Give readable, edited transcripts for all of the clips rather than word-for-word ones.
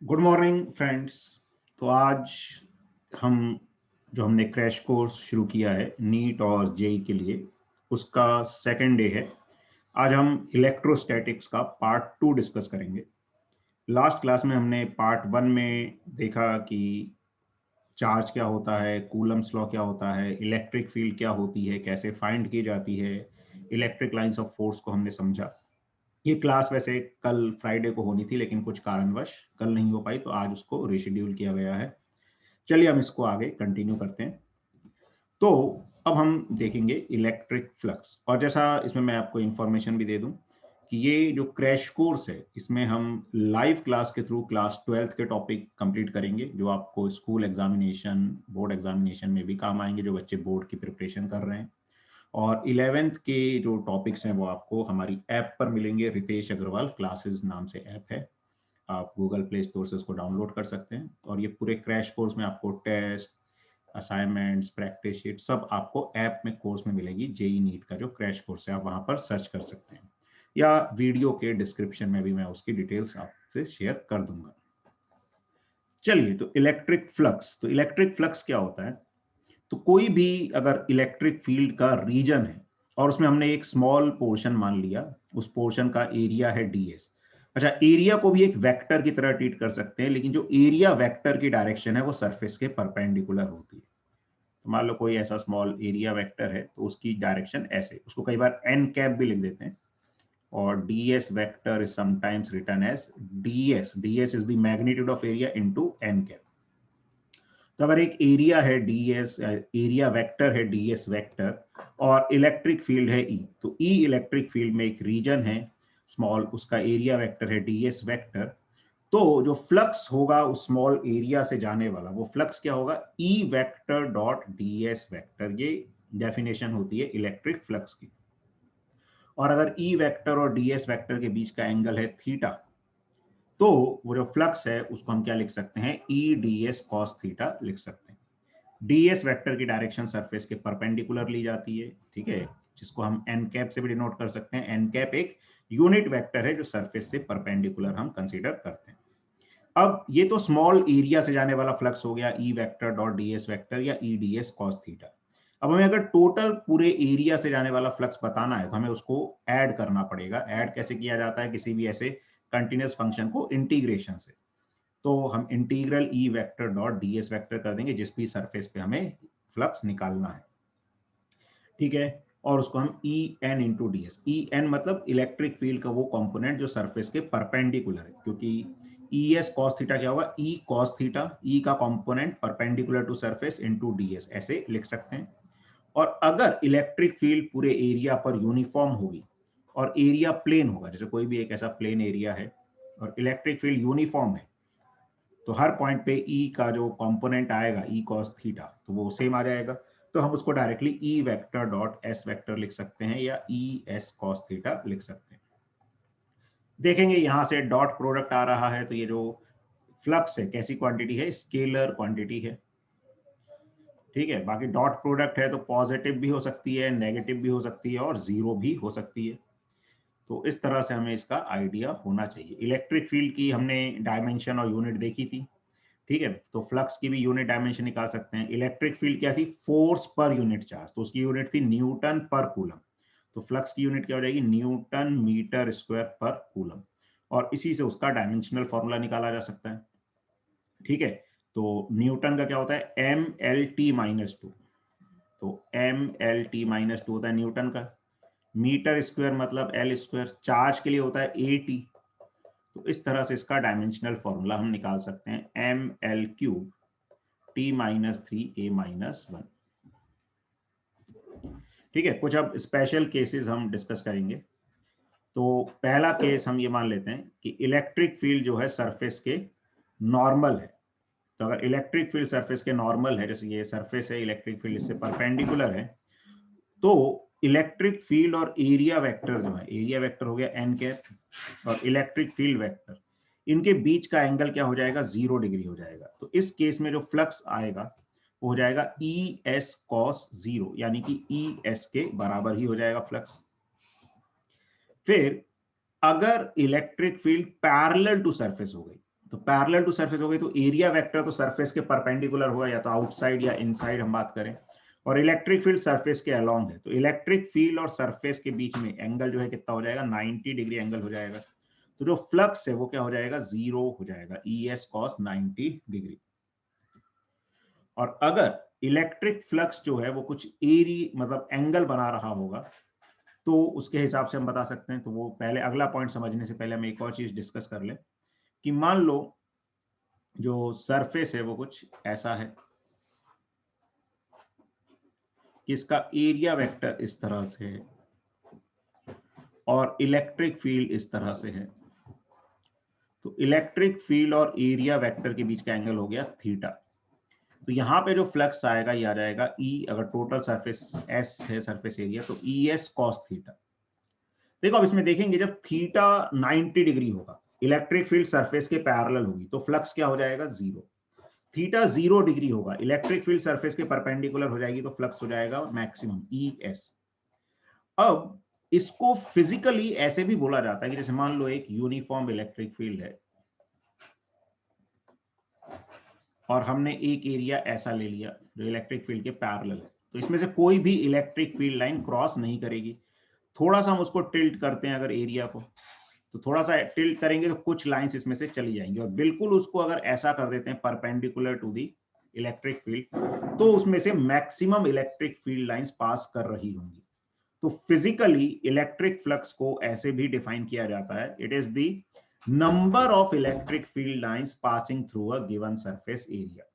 Good morning friends. तो आज हम हमने क्रैश कोर्स शुरू किया है नीट और जेई के लिए, उसका सेकंड डे है। आज हम इलेक्ट्रोस्टैटिक्स का पार्ट 2 डिस्कस करेंगे। लास्ट क्लास में हमने पार्ट 1 में देखा कि चार्ज क्या होता है, कूलम्स लॉ क्या होता है, इलेक्ट्रिक फील्ड क्या होती है, कैसे फाइंड की जाती है, इलेक्ट्रिक लाइंस ऑफ फोर्स को हमने समझा। ये क्लास वैसे कल फ्राइडे को होनी थी, लेकिन कुछ कारणवश कल नहीं हो पाई, तो आज उसको रिशेड्यूल किया गया है। चलिए हम इसको आगे कंटिन्यू करते हैं। तो अब हम देखेंगे इलेक्ट्रिक फ्लक्स, और जैसा इसमें मैं आपको इंफॉर्मेशन भी दे दूं कि ये जो क्रैश कोर्स है, इसमें हम लाइव क्लास के थ्रू क्लास 12th के टॉपिक कंप्लीट करेंगे, जो आपको स्कूल एग्जामिनेशन, बोर्ड एग्जामिनेशन में भी काम आएंगे, जो बच्चे बोर्ड की प्रिपरेशन कर रहे हैं। और 11th के जो टॉपिक्स हैं वो आपको हमारी ऐप पर मिलेंगे। रितेश अग्रवाल क्लासेस नाम से ऐप है, आप गूगल प्ले स्टोर से उसको डाउनलोड कर सकते हैं। और ये पूरे क्रैश कोर्स में आपको टेस्ट, असाइनमेंट्स, प्रैक्टिस शीट सब आपको ऐप में कोर्स में मिलेगी। जेई नीट का जो क्रैश कोर्स है, आप वहां पर सर्च कर सकते हैं, या वीडियो के डिस्क्रिप्शन में भी मैं उसकी डिटेल्स आपसे शेयर कर दूंगा। चलिए, तो इलेक्ट्रिक फ्लक्स क्या होता है? तो कोई भी अगर इलेक्ट्रिक फील्ड का रीजन है और उसमें हमने एक स्मॉल पोर्शन मान लिया, उस पोर्शन का एरिया है ds। अच्छा, एरिया को भी एक वेक्टर की तरह ट्रीट कर सकते हैं, लेकिन जो एरिया वेक्टर की डायरेक्शन है वो सरफेस के परपेंडिकुलर होती है। तो मान लो कोई ऐसा स्मॉल एरिया वेक्टर है, तो उसकी डायरेक्शन ऐसे, उसको कई बार एन कैप भी लिख देते हैं। और ds vector is sometimes written as ds is the magnitude of area into n cap. तो अगर एक एरिया है ds, एरिया वेक्टर है ds वेक्टर, और इलेक्ट्रिक फील्ड है E, तो E इलेक्ट्रिक फील्ड में एक रीजन है स्मॉल, उसका एरिया वेक्टर है ds वेक्टर। तो जो फ्लक्स होगा उस स्मॉल एरिया से जाने वाला, वो फ्लक्स क्या होगा? E vector dot ds vector. ये डेफिनेशन होती है इलेक्ट्रिक फ्लक्स की। और अगर E वेक्टर और ds वेक्टर के बीच का एंगल है थीटा, तो वो जो फ्लक्स है उसको हम क्या लिख सकते हैं? E ds cos थीटा लिख सकते हैं। ds वेक्टर की डायरेक्शन सरफेस के परपेंडिकुलर ली जाती है, ठीक है, जिसको हम एन कैप से भी डिनोट कर सकते हैं। एन कैप एक यूनिट वेक्टर है जो सरफेस से परपेंडिकुलर हम कंसीडर करते हैं। अब ये तो स्मॉल एरिया से जाने वाला फ्लक्स हो गया, E vector dot ds vector या ई ds cos थीटा। अब हमें अगर टोटल पूरे एरिया से जाने वाला फ्लक्स बताना है, तो हमें उसको ऐड करना पड़ेगा। ऐड कैसे किया जाता है किसी भी ऐसे कंटिन्यूअस फंक्शन को? इंटीग्रेशन से। तो हम integral E vector dot ds vector कर देंगे, जिस भी सरफेस पे हमें फ्लक्स निकालना है, ठीक है। और उसको हम E n into d s, E n मतलब इलेक्ट्रिक फील्ड का वो कंपोनेंट जो सरफेस के परपेंडिकुलर है, क्योंकि ई एस कॉस थीटा क्या होगा? ई कॉस थीटा, ई का component perpendicular to surface into d s, ऐसे लिख सकते हैं। और अगर इलेक्ट्रिक फील्ड पूरे एरिया पर यूनिफॉर्म होगी और एरिया प्लेन होगा, जैसे कोई भी एक ऐसा प्लेन एरिया है और इलेक्ट्रिक फील्ड यूनिफॉर्म है, तो हर पॉइंट पे E का जो कंपोनेंट आएगा E cos थीटा, तो वो सेम आ जाएगा। तो हम उसको directly E vector dot S vector लिख सकते हैं, या E S cos थीटा लिख सकते हैं। देखेंगे यहां से डॉट प्रोडक्ट आ रहा है, तो ये जो फ्लक्स है कैसी क्वांटिटी है? स्केलर क्वांटिटी है, ठीक है। बाकी डॉट प्रोडक्ट है तो पॉजिटिव भी हो सकती है, नेगेटिव भी हो सकती है, और जीरो भी हो सकती है। तो इस तरह से हमें इसका आइडिया होना चाहिए। इलेक्ट्रिक फील्ड की हमने डायमेंशन और यूनिट देखी थी, ठीक है। तो फ्लक्स की भी यूनिट डायमेंशन निकाल सकते हैं। इलेक्ट्रिक फील्ड क्या थी? फोर्स पर यूनिट चार्ज, तो उसकी यूनिट थी न्यूटन पर कूलम। तो फ्लक्स की यूनिट क्या हो जाएगी? न्यूटन मीटर स्क्वायर पर कूलम। और इसी से उसका डायमेंशनल फॉर्मूला निकाला जा सकता है, ठीक है। तो न्यूटन का क्या होता है? M L T minus two. तो M L T minus two होता है न्यूटन का। मीटर स्क्वायर मतलब एल स्क्वायर, चार्ज के लिए होता है ए टी। तो इस तरह से इसका डायमेंशनल फॉर्मूला हम निकाल सकते हैं, M L cube T minus three A minus one, ठीक है। कुछ अब स्पेशल केसेस हम डिस्कस करेंगे। तो पहला केस हम ये मान लेते हैं कि इलेक्ट्रिक फील्ड जो है सरफेस के नॉर्मल है। तो अगर इलेक्ट्रिक फील्ड सरफेस के नॉर्मल है, जैसे ये सरफेस है, इलेक्ट्रिक फील्ड इससे परपेंडिकुलर है, तो इलेक्ट्रिक फील्ड और एरिया वेक्टर जो है, एरिया वेक्टर हो गया एन कैप और इलेक्ट्रिक फील्ड वेक्टर, इनके बीच का एंगल क्या हो जाएगा? 0 डिग्री हो जाएगा। तो इस केस में जो फ्लक्स आएगा वो हो जाएगा ई एस कॉस 0, यानी कि ई एस के बराबर ही हो जाएगा फ्लक्स। फिर अगर electric field parallel to surface हो गई, तो पैरेलल टू सरफेस हो गई, तो एरिया वेक्टर तो सरफेस के परपेंडिकुलर होगा, या तो आउटसाइड या इनसाइड हम बात करें, और इलेक्ट्रिक फील्ड सरफेस के अलोंग है, तो इलेक्ट्रिक फील्ड और सरफेस के बीच में एंगल जो है कितना हो जाएगा, 90 डिग्री एंगल हो जाएगा। तो जो फ्लक्स है वो क्या हो जाएगा, 0 हो जाएगा, ES cos 90 डिग्री। और अगर इलेक्ट्रिक फ्लक्स जो है वो कुछ एरी मतलब एंगल बना रहा होगा, तो उसके हिसाब से हम बता सकते हैं। तो वो पहले अगला पॉइंट समझने से पहले हम एक और चीज डिस्कस कर ले, कि मान लो जो सरफेस है वो कुछ ऐसा है कि इसका एरिया वेक्टर इस तरह से है और इलेक्ट्रिक फील्ड इस तरह से है। तो इलेक्ट्रिक फील्ड और एरिया वेक्टर के बीच का एंगल हो गया थीटा। तो यहां पे जो फ्लक्स आएगा ये आ जाएगा E, अगर टोटल सरफेस S है सरफेस एरिया, तो ES cos थीटा। देखो अब इसमें देखेंगे, जब थीटा 90 डिग्री होगा, इलेक्ट्रिक फील्ड सरफेस के पैरेलल होगी, तो फ्लक्स क्या हो जाएगा, 0। थीटा 0 डिग्री होगा, इलेक्ट्रिक फील्ड सरफेस के परपेंडिकुलर हो जाएगी, तो फ्लक्स हो जाएगा मैक्सिमम ES। अब इसको फिजिकली ऐसे भी बोला जाता है कि जैसे मान लो एक यूनिफॉर्म इलेक्ट्रिक फील्ड है और हमने एक एरिया ऐसा ले लिया जो इलेक्ट्रिक फील्ड के पैरेलल है, तो इसमें से कोई भी इलेक्ट्रिक फील्ड लाइन क्रॉस नहीं करेगी। थोड़ा सा हम उसको टिल्ट करते हैं अगर एरिया को, तो थोड़ा सा टिल्ट करेंगे तो कुछ लाइंस इसमें से चली जाएंगी, और बिल्कुल उसको अगर ऐसा कर देते हैं perpendicular to the electric field, तो उसमें से maximum electric field lines pass कर रही होंगी। तो फिजिकली इलेक्ट्रिक फ्लक्स को ऐसे भी डिफाइन किया जाता है, it is the number of electric field lines passing through a given surface area.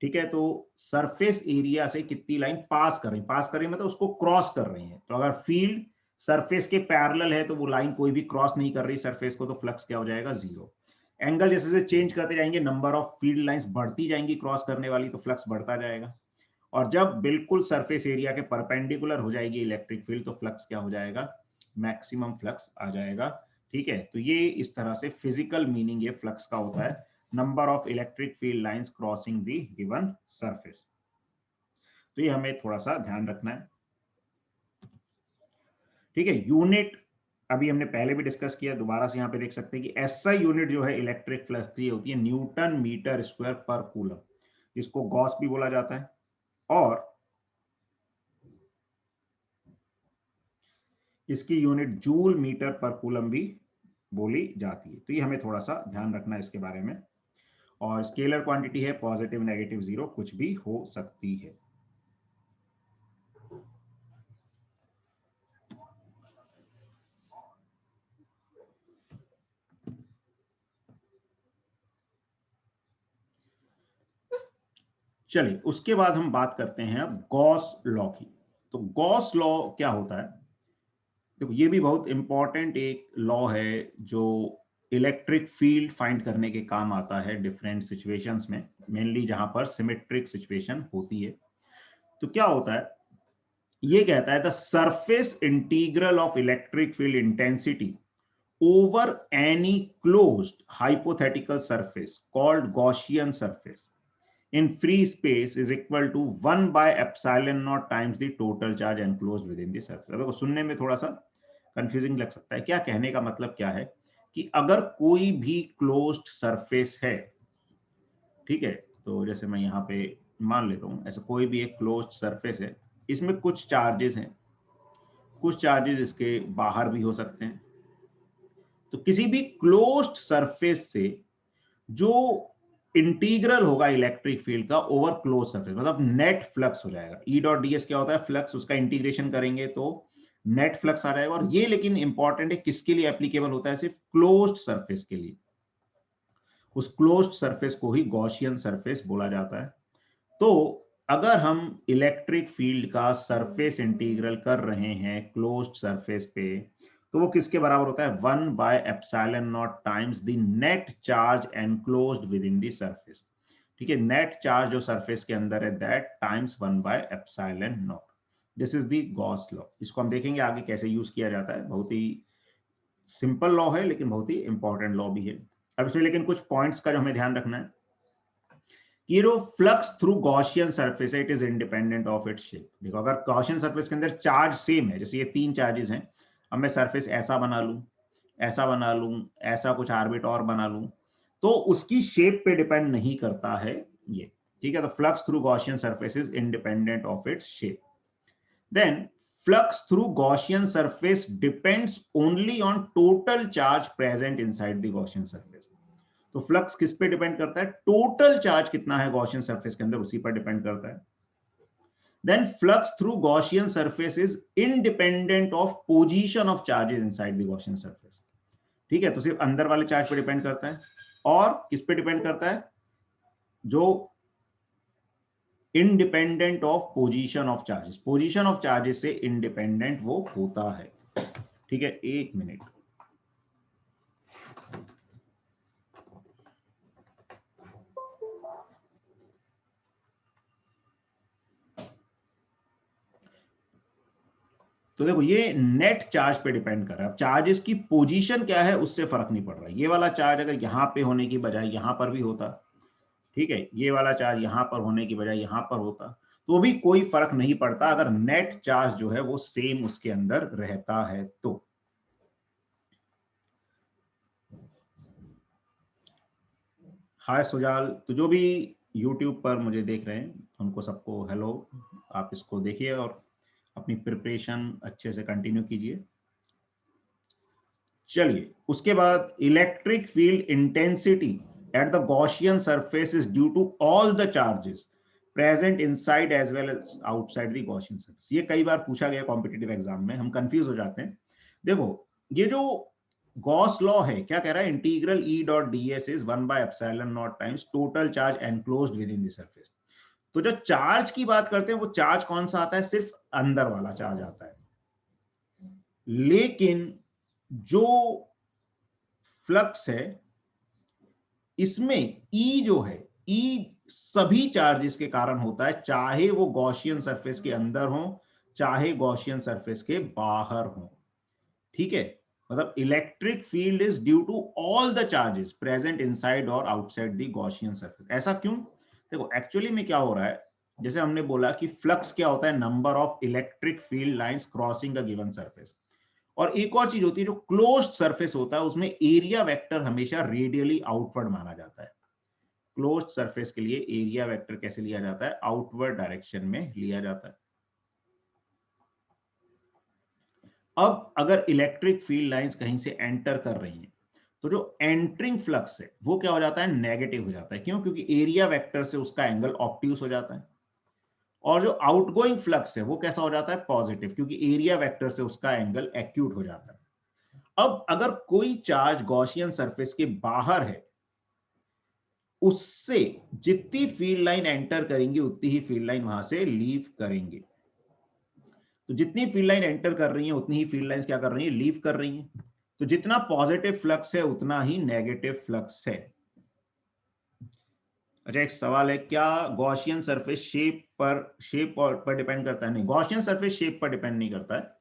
ठीक है, तो सरफेस एरिया से कितनी लाइन पास कर रही मतलब उसको क्रॉस कर रही है। तो अगर फील्ड सरफेस के पैरेलल है तो वो लाइन कोई भी क्रॉस नहीं कर रही सरफेस को, तो फ्लक्स क्या हो जाएगा, 0। एंगल जैसे जैसे चेंज करते जाएंगे, नंबर ऑफ फील्ड लाइंस बढ़ती जाएंगी क्रॉस करने वाली, तो फ्लक्स बढ़ता जाएगा। और जब बिल्कुल सरफेस एरिया के परपेंडिकुलर हो जाएगी इलेक्ट्रिक फील्ड, तो फ्लक्स क्या हो जाएगा, मैक्सिमम फ्लक्स आ जाएगा। ठीक है, तो ये इस तरह से फिजिकल मीनिंग ये फ्लक्स का होता है, number of electric field lines crossing the given surface. तो ये हमें थोड़ा सा ध्यान रखना है। ठीक है, यूनिट अभी हमने पहले भी डिस्कस किया, दोबारा से यहाँ पे देख सकते हैं कि ऐसा यूनिट जो है इलेक्ट्रिक फ्लक्स की होती है न्यूटन मीटर स्क्वायर पर कूलम, जिसको गॉस भी बोला जाता है, और इसकी यूनिट जूल मीटर पर कूलम भी बोली जाती है। तो ये हमें थोड़ा सा ध्यान रखना है इसके बारे में। और स्केलर क्वांटिटी है, पॉजिटिव नेगेटिव जीरो कुछ भी हो सकती है। चलिए उसके बाद हम बात करते हैं अब गॉस लॉ की। तो गॉस लॉ क्या होता है, देखो ये भी बहुत इंपॉर्टेंट एक लॉ है जो इलेक्ट्रिक फील्ड फाइंड करने के काम आता है डिफरेंट सिचुएशंस में, मेनली जहां पर सिमेट्रिक सिचुएशन होती है। तो क्या होता है, ये कहता है the surface integral of electric field intensity over any closed hypothetical surface called Gaussian surface in free space is equal to 1 by epsilon naught times the total charge enclosed within the surface। देखो सुनने में थोड़ा सा confusing लग सकता है, क्या कहने का मतलब क्या है कि अगर कोई भी क्लोज्ड सरफेस है, ठीक है, तो जैसे मैं यहाँ पे मान लेता हूँ ऐसा कोई भी एक क्लोज्ड सरफेस है, इसमें कुछ चार्जेस हैं, कुछ चार्जेस इसके बाहर भी हो सकते हैं। तो किसी भी क्लोज्ड सरफेस से जो इंटीग्रल होगा इलेक्ट्रिक फील्ड का ओवर क्लोज सरफेस, मतलब नेट फ्लक्स हो जाएगा। ई डॉट डी एस क्या होता है, फ्लक्स, उसका इंटीग्रेशन करेंगे तो नेट फ्लक्स आ जाएगा। और ये लेकिन इंपॉर्टेंट है, किसके लिए एप्लीकेबल होता है, सिर्फ क्लोज्ड सरफेस के लिए। उस क्लोज्ड सरफेस को ही गॉसियन सरफेस बोला जाता है। तो अगर हम इलेक्ट्रिक फील्ड का सरफेस इंटीग्रल कर रहे हैं क्लोज्ड सरफेस पे, तो वो किसके बराबर होता है, 1 bye epsilon not times the net charge enclosed within the surface. ठीक है, नेट चार्ज जो सरफेस के अंदर है that times 1 bye epsilon not. This is the Gauss law. इसको हम देखेंगे आगे कैसे यूज किया जाता है, बहुत ही सिंपल लॉ है लेकिन बहुत ही इंपॉर्टेंट लॉ भी है। अब इसमें लेकिन कुछ पॉइंट्स का जो हमें ध्यान रखना है, ये जो फ्लक्स थ्रू गॉसियन सरफेस है it is independent of its shape. देखो अगर गॉसियन सरफेस के अंदर चार्ज सेम है, जैसे ये 3 चार्जेस हैं, अब मैं सरफेस ऐसा बना लूं, ऐसा बना लूं, ऐसा कुछ ऑर्बिट और बना लूं, तो उसकी शेप पे डिपेंड नहीं करता है ये, ठीक है। तो flux through Gaussian surface is independent of its shape. Then flux through Gaussian surface depends only on total charge present inside the Gaussian surface. तो फ्लक्स किस पे डिपेंड करता है? टोटल चार्ज कितना है गॉसियन सरफेस के अंदर, उसी पर डिपेंड करता है। Then flux through Gaussian surface is independent of position of charges inside the Gaussian surface. ठीक है, तो सिर्फ अंदर वाले चार्ज पे डिपेंड करता है। और किस पे डिपेंड करता है? जो independent of position of charges, position of charges से इंडिपेंडेंट वो होता है। ठीक है, एक मिनट। तो देखो ये नेट चार्ज पे डिपेंड कर रहा है। अब चार्जेस की पोजीशन क्या है उससे फर्क नहीं पड़ रहा है। ये वाला चार्ज अगर यहां पे होने की बजाय यहां पर भी होता, ठीक है, ये वाला चार्ज यहां पर होने की बजाय यहां पर होता, तो भी कोई फर्क नहीं पड़ता अगर नेट चार्ज जो है वो सेम उसके अंदर रहता है। तो हाय सुजाल, तो जो भी YouTube पर मुझे देख रहे हैं उनको सबको हेलो। आप इसको देखिए और अपनी प्रिपरेशन अच्छे से कंटिन्यू कीजिए। चलिए, उसके बाद electric field intensity at the Gaussian surface is due to all the charges present inside as well as outside the Gaussian surface। ये कई बार पूछा गया कॉम्पिटिटिव एग्जाम में, हम कंफ्यूज हो जाते हैं। देखो ये जो गॉस लॉ है क्या कह रहा है? Integral E dot ds is 1/ε0 times total charge enclosed within the surface. तो जो चार्ज की बात करते हैं वो चार्ज कौन सा आता है? सिर्फ अंदर वाला चार्ज आता है। लेकिन जो फ्लक्स है इसमें E जो है, E सभी चार्जेस के कारण होता है, चाहे वो गॉसियन सरफेस के अंदर हो चाहे गॉसियन सरफेस के बाहर हो। ठीक है, मतलब electric field is due to all the charges present inside और आउटसाइड द गॉसियन सरफेस। ऐसा क्यों? देखो एक्चुअली में क्या हो रहा है, जैसे हमने बोला कि फ्लक्स क्या होता है? Number of electric field lines crossing a given surface. और एक और चीज होती है, जो क्लोज्ड सरफेस होता है उसमें एरिया वेक्टर हमेशा रेडियली आउटवर्ड माना जाता है। क्लोज्ड सरफेस के लिए एरिया वेक्टर कैसे लिया जाता है? आउटवर्ड डायरेक्शन में लिया जाता है। अब अगर इलेक्ट्रिक फील्ड लाइंस कहीं से एंटर कर रही हैं तो जो एंटरिंग फ्लक्स है वो क्या हो जाता है? नेगेटिव हो जाता है। क्यों? क्योंकि एरिया वेक्टर से उसका एंगल ऑब्ट्यूस हो जाता है। और जो आउटगोइंग फ्लक्स है वो कैसा हो जाता है? पॉजिटिव, क्योंकि एरिया वेक्टर से उसका एंगल एक्यूट हो जाता है। अब अगर कोई चार्ज गॉसियन सरफेस के बाहर है, उससे जितनी फील्ड लाइन एंटर करेंगी उतनी ही फील्ड लाइन वहां से लीव करेंगे। तो जितनी फील्ड लाइन एंटर कर रही है उतनी ही फील्ड लाइंस क्या कर रही है? लीव कर रही है। तो जितना पॉजिटिव फ्लक्स है उतना ही नेगेटिव फ्लक्स है। अच्छा, एक सवाल है, क्या गॉसियन सरफेस शेप पर डिपेंड करता है? नहीं, गॉसियन सरफेस शेप पर डिपेंड नहीं करता है।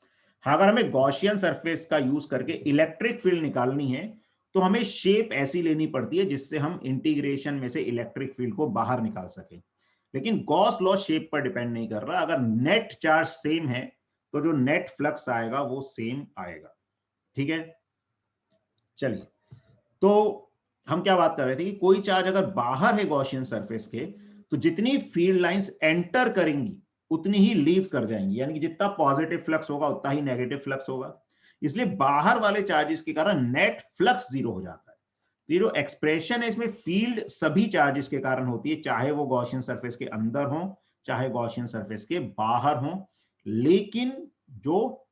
हाँ, अगर हमें गॉसियन सरफेस का यूज करके इलेक्ट्रिक फील्ड निकालनी है तो हमें शेप ऐसी लेनी पड़ती है जिससे हम इंटीग्रेशन में से इलेक्ट्रिक फील्ड को बाहर निकाल सकें। लेकिन गॉस लॉ शेप पर डिपेंड नहीं कर रहा। अगर नेट चार्ज सेम है तो जो नेट फ्लक्स आएगा वो सेम आएगा। ठीक है, चलिए, तो हम क्या बात कर रहे थे कि कोई चार्ज अगर बाहर है गॉसियन सरफेस के तो जितनी फील्ड लाइंस एंटर करेंगी उतनी ही लीव कर जाएंगी, यानी कि जितना पॉजिटिव फ्लक्स होगा उतना ही नेगेटिव फ्लक्स होगा। इसलिए बाहर वाले चार्जेस के कारण नेट फ्लक्स जीरो हो जाता है। तो ये जो एक्सप्रेशन है इसमें फील्ड सभी चार्जेस के कारण होती है, चाहे वो गॉसियन सरफेस के अंदर हो चाहे गॉसियन सरफेस के बाहर हो। लेकिन जो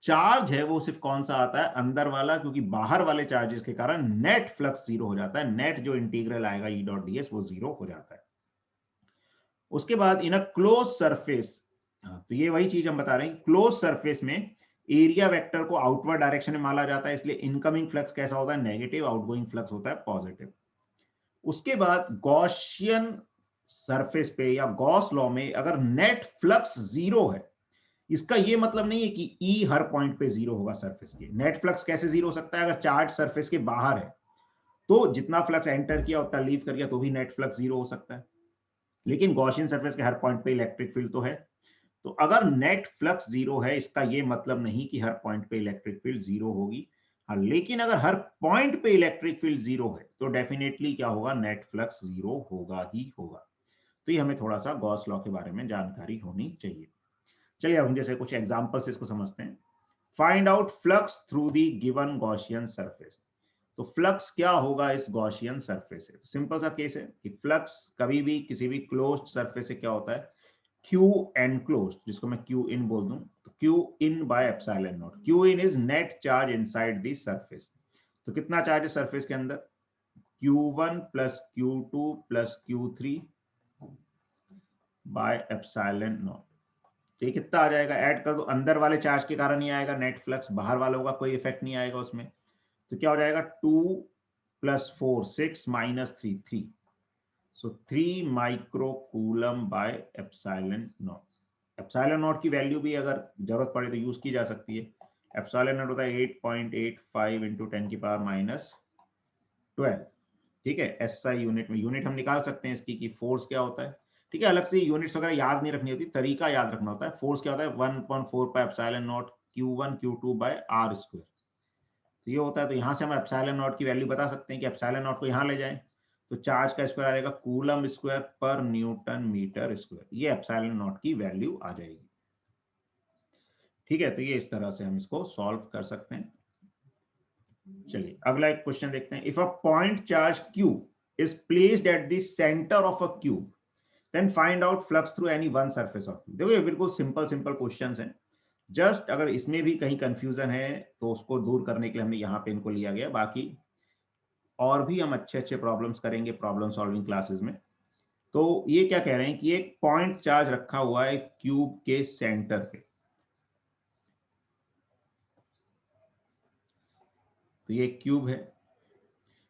चार्ज है वो सिर्फ कौन सा आता है? अंदर वाला, क्योंकि बाहर वाले चार्जेस के कारण नेट फ्लक्स जीरो हो जाता है। नेट जो इंटीग्रल आएगा E डॉट ds वो जीरो हो जाता है। उसके बाद इन अ क्लोज सरफेस, तो ये वही चीज हम बता रहे हैं, क्लोज सरफेस में एरिया वेक्टर को आउटवर्ड डायरेक्शन में माना जाता है, इसलिए इनकमिंग फ्लक्स कैसा होता है? नेगेटिव। आउटगोइंग फ्लक्स होता है पॉजिटिव। उसके बाद गॉसियन सरफेस पे या गॉस लॉ में अगर नेट फ्लक्स जीरो है, इसका ये मतलब नहीं है कि E हर पॉइंट पे जीरो होगा सरफेस के। नेट फ्लक्स कैसे जीरो हो सकता है? अगर चार्ज सरफेस के बाहर है तो जितना फ्लक्स एंटर किया उतना लीव कर गया तो भी नेट फ्लक्स जीरो हो सकता है। लेकिन गॉसियन सरफेस के हर पॉइंट पे इलेक्ट्रिक फील्ड तो है, तो अगर नेट फ्लक्स जीरो है इसका ये मतलब नहीं कि हर पॉइंट पे इलेक्ट्रिक फील्ड जीरो होगी। हाँ, लेकिन अगर हर पॉइंट पे इलेक्ट्रिक फील्ड जीरो है तो डेफिनेटली क्या होगा, नेट फ्लक्स जीरो होगा ही होगा। तो ये हमें थोड़ा सा गॉस लॉ के बारे में जानकारी होनी चाहिए। चलिए अब हम जैसे कुछ एग्जांपल से इसको समझते हैं। Find out flux through the given Gaussian surface. तो फ्लक्स क्या होगा इस गॉसियन सरफेस से? तो सिंपल सा केस है कि फ्लक्स कभी भी किसी भी क्लोज्ड सरफेस से क्या होता है, क्यू एनक्लोज्ड, जिसको मैं क्यू इन बोल दूं, तो Q in by epsilon not. Q in is net charge inside the surface. तो कितना चार्ज है सरफेस के अंदर, Q1 plus Q2 plus Q3 bye epsilon naught. तो ये कितना आ जाएगा, ऐड कर दो, अंदर वाले चार्ज के कारण ही आएगा नेट फ्लक्स, बाहर वालों का कोई इफेक्ट नहीं आएगा उसमें। तो क्या हो जाएगा, 2 plus 4 6 minus 3 3, so 3 micro coulomb bye epsilon not. Epsilon not की वैल्यू भी अगर जरूरत पड़े तो यूज की जा सकती है। एप्सिलॉन नॉट होता है 8.85 इंटू 10 की पावर माइनस 12। ठीक है, एसआई यूनिट में, यूनिट हम निकाल सकते हैं इसकी कि फोर्स क्या होता है। ठीक है, अलग से यूनिट्स वगैरह याद नहीं रखनी होती, तरीका याद रखना होता है। फोर्स क्या होता है, 1/4 pi epsilon naught Q1 Q2 by R square. तो ये होता है, तो यहां से हम एप्सिलॉन नॉट की वैल्यू बता सकते हैं कि एप्सिलॉन नॉट को यहां ले जाएं तो चार्ज का स्क्वायर आएगा कूलम स्क्वायर पर न्यूटन मीटर स्क्वायर। ये एप्सिलॉन नॉट की वैल्यू आ जाएगी। ठीक है, तो ये इस तरह से हम इसको सॉल्व कर सकते हैं। चलिए अगला एक क्वेश्चन देखते हैं। If a point charge Q is placed at the center of a cube, then find out flux through any one surface of cube। देखो ये बिल्कुल सिंपल क्वेश्चंस हैं। जस्ट अगर इसमें भी कहीं कंफ्यूजन है तो उसको दूर करने के लिए हमने यहाँ पे इनको लिया गया। बाकी और भी हम अच्छे प्रॉब्लम्स करेंगे प्रॉब्लम सॉल्विंग क्लासेस में। तो ये क्या कह रहे हैं कि एक पॉइंट चार्ज रखा हुआ है क्यूब के सेंटर पे। तो ये क्यूब है,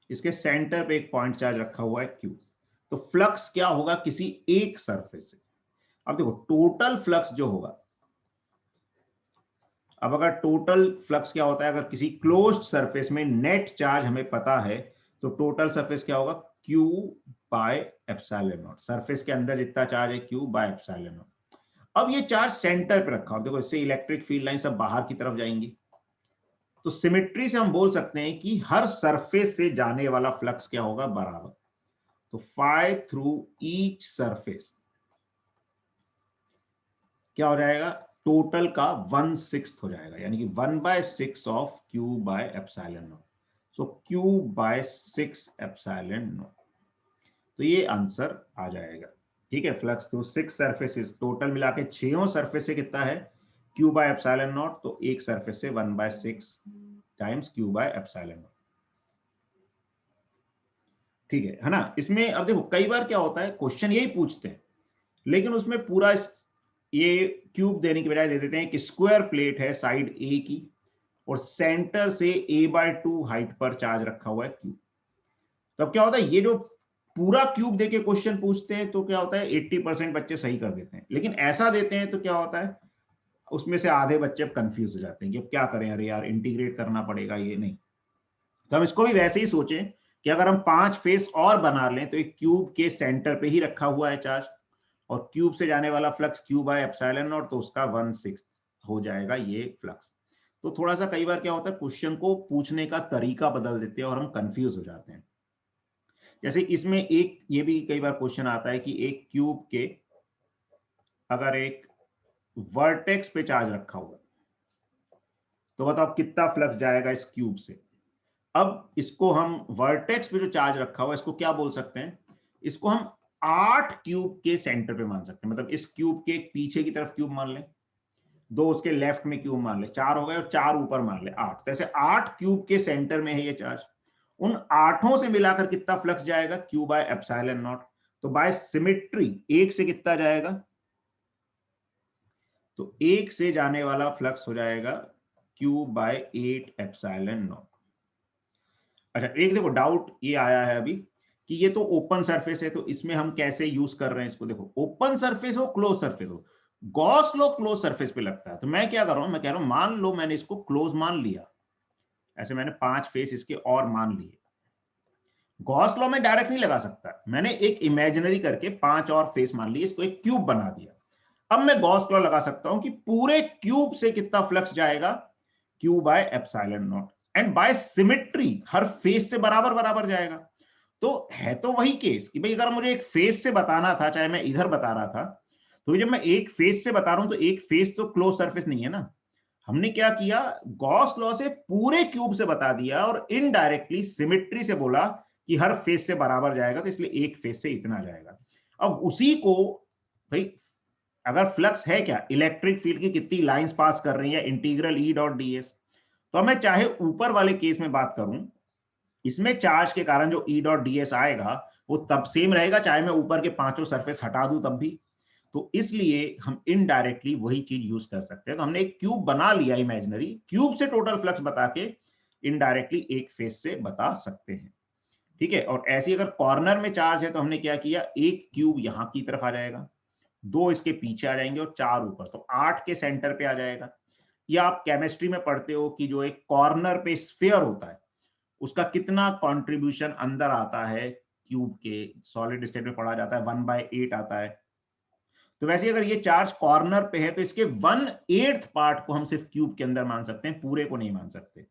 इसके सेंटर पे एक पॉइंट चार्ज रखा हुआ है क्यू। तो फ्लक्स क्या होगा किसी एक सरफेस से। अब देखो टोटल फ्लक्स जो होगा, अब अगर टोटल फ्लक्स क्या होता है, अगर किसी क्लोज्ड सरफेस में नेट चार्ज हमें पता है तो टोटल सरफेस क्या होगा, Q by epsilon not. Surface के अंदर जितना चार्ज है Q बाय एप्सिलॉन नॉट। अब ये चार्ज सेंटर पे रखा हो, देखो इससे इलेक्ट्रिक फील्ड लाइन सब बाहर की तरफ जाएंगी। तो सिमेट्री से हम बोल सकते हैं कि हर सरफेस से जाने वाला फ्लक्स क्या होगा, बराबर। तो फाई थ्रू ईच सरफेस क्या हो जाएगा, टोटल का 1/6 हो जाएगा, यानी कि 1/6 of Q by epsilon naught. So Q by 6 epsilon naught. तो ये आंसर आ जाएगा। ठीक है, फ्लक्स थ्रू 6 सरफेसेस, टोटल मिला के 6 सरफेस से कितना है, Q बाय एप्सिलॉन नॉट। तो एक सरफेस से 1/6 times Q by epsilon not. ठीक है ना। इसमें अब देखो कई बार क्या होता है, क्वेश्चन यही पूछते हैं लेकिन उसमें पूरा ये क्यूब देने की बजाय दे देते हैं कि स्क्वायर प्लेट है साइड ए की और सेंटर से a/2 हाइट पर चार्ज रखा हुआ है क्यूब। तब क्या होता है, ये जो पूरा क्यूब देके क्वेश्चन पूछते हैं तो क्या होता है 80% बच्चे सही कर देते हैं, लेकिन ऐसा देते हैं तो क्या होता है उसमें से आधे बच्चे कंफ्यूज हो जाते हैं कि अब क्या करें, अरे यार इंटीग्रेट करना पड़ेगा, ये नहीं। तो हम इसको भी वैसे ही सोचें कि अगर हम 5 फेस और बना लें तो एक क्यूब के सेंटर पे ही रखा हुआ है चार्ज और क्यूब से जाने वाला flux Q by epsilon naught, तो उसका 1/6 हो जाएगा ये फ्लक्स। तो थोड़ा सा कई बार क्या होता है क्वेश्चन को पूछने का तरीका बदल देते हैं और हम कंफ्यूज हो जाते हैं। जैसे इसमें एक ये भी कई बार क्वेश्चन आता है कि एक क्यूब के अगर एक वर्टेक्स पे चार्ज रखा हुआ तो बताओ कितना फ्लक्स जाएगा इस क्यूब से। अब इसको हम वर्टेक्स पे जो चार्ज रखा हुआ है इसको क्या बोल सकते हैं, इसको हम 8 क्यूब के सेंटर पे मान सकते हैं। मतलब इस क्यूब के पीछे की तरफ क्यूब मान लें, 2 उसके लेफ्ट में क्यूब मान ले, 4 हो गए और 4 ऊपर मान ले 8। तो ऐसे 8 क्यूब के सेंटर में है ये चार्ज। उन 8 से मिलाकर कितना फ्लक्स जाएगा, Q बाय एप्सिलॉन नॉट। तो बाय सिमेट्री 1 से कितना जाएगा, तो 1 से जाने वाला फ्लक्स हो जाएगा Q बाय 8 एप्सिलॉन नॉट। अच्छा एक देखो डाउट ये आया है अभी कि ये तो ओपन सरफेस है तो इसमें हम कैसे यूज कर रहे हैं इसको। देखो ओपन सरफेस हो क्लोज सरफेस हो, गॉस लॉ क्लोज सरफेस पे लगता है। तो मैं क्या कर रहा हूं, मैं कह रहा हूं मान लो मैंने इसको क्लोज मान लिया, ऐसे मैंने 5 फेस इसके और मान लिए। गॉस लॉ में डायरेक्ट नहीं लगा सकता, मैंने एक इमेजिनरी करके 5 और फेस मान लिए, इसको एक क्यूब बना दिया। अब मैं गॉस लॉ लगा सकता हूं कि पूरे क्यूब से कितना फ्लक्स जाएगा, Q by epsilon naught. And by symmetry हर फेस से बराबर बराबर जाएगा। तो है तो वही केस कि भाई अगर मुझे एक फेस से बताना था, चाहे मैं इधर बता रहा था, तो जब मैं एक फेस से बता रहा हूं तो एक फेस तो क्लोज सरफेस नहीं है ना। हमने क्या किया, गॉस लॉ से पूरे क्यूब से बता दिया और इनडायरेक्टली सिमेट्री से बोला कि हर फेस से बराबर जाएगा, तो इसलिए एक फेस से इतना जाएगा। अब उसी को भाई, अगर फ्लक्स है क्या, इलेक्ट्रिक फील्ड की कितनी लाइंस पास कर रही है, integral E dot D S. तो मैं चाहे ऊपर वाले केस में बात करूं, इसमें चार्ज के कारण जो ई डॉट डी एस आएगा वो तब सेम रहेगा चाहे मैं ऊपर के पांचों सरफेस हटा दूं तब भी। तो इसलिए हम इनडायरेक्टली वही चीज यूज कर सकते हैं। तो हमने एक क्यूब बना लिया इमेजिनरी, क्यूब से टोटल फ्लक्स बता के इनडायरेक्टली एक फेस से बता सकते हैं। ठीक है, और ऐसी अगर कॉर्नर में चार्ज है तो हमने क्या किया, एक क्यूब यहां की तरफ आ जाएगा, दो इसके पीछे आ जाएंगे और चार ऊपर, तो 8 के सेंटर पे आ जाएगा। या आप केमिस्ट्री में पढ़ते हो कि जो एक कॉर्नर पे स्फीयर होता है उसका कितना कंट्रीब्यूशन अंदर आता है क्यूब के, सॉलिड स्टेट में पढ़ा जाता है 1/8 आता है। तो वैसे अगर ये चार्ज कॉर्नर पे है तो इसके 1/8 पार्ट को हम सिर्फ क्यूब के अंदर मान सकते हैं, पूरे को नहीं मान सकते।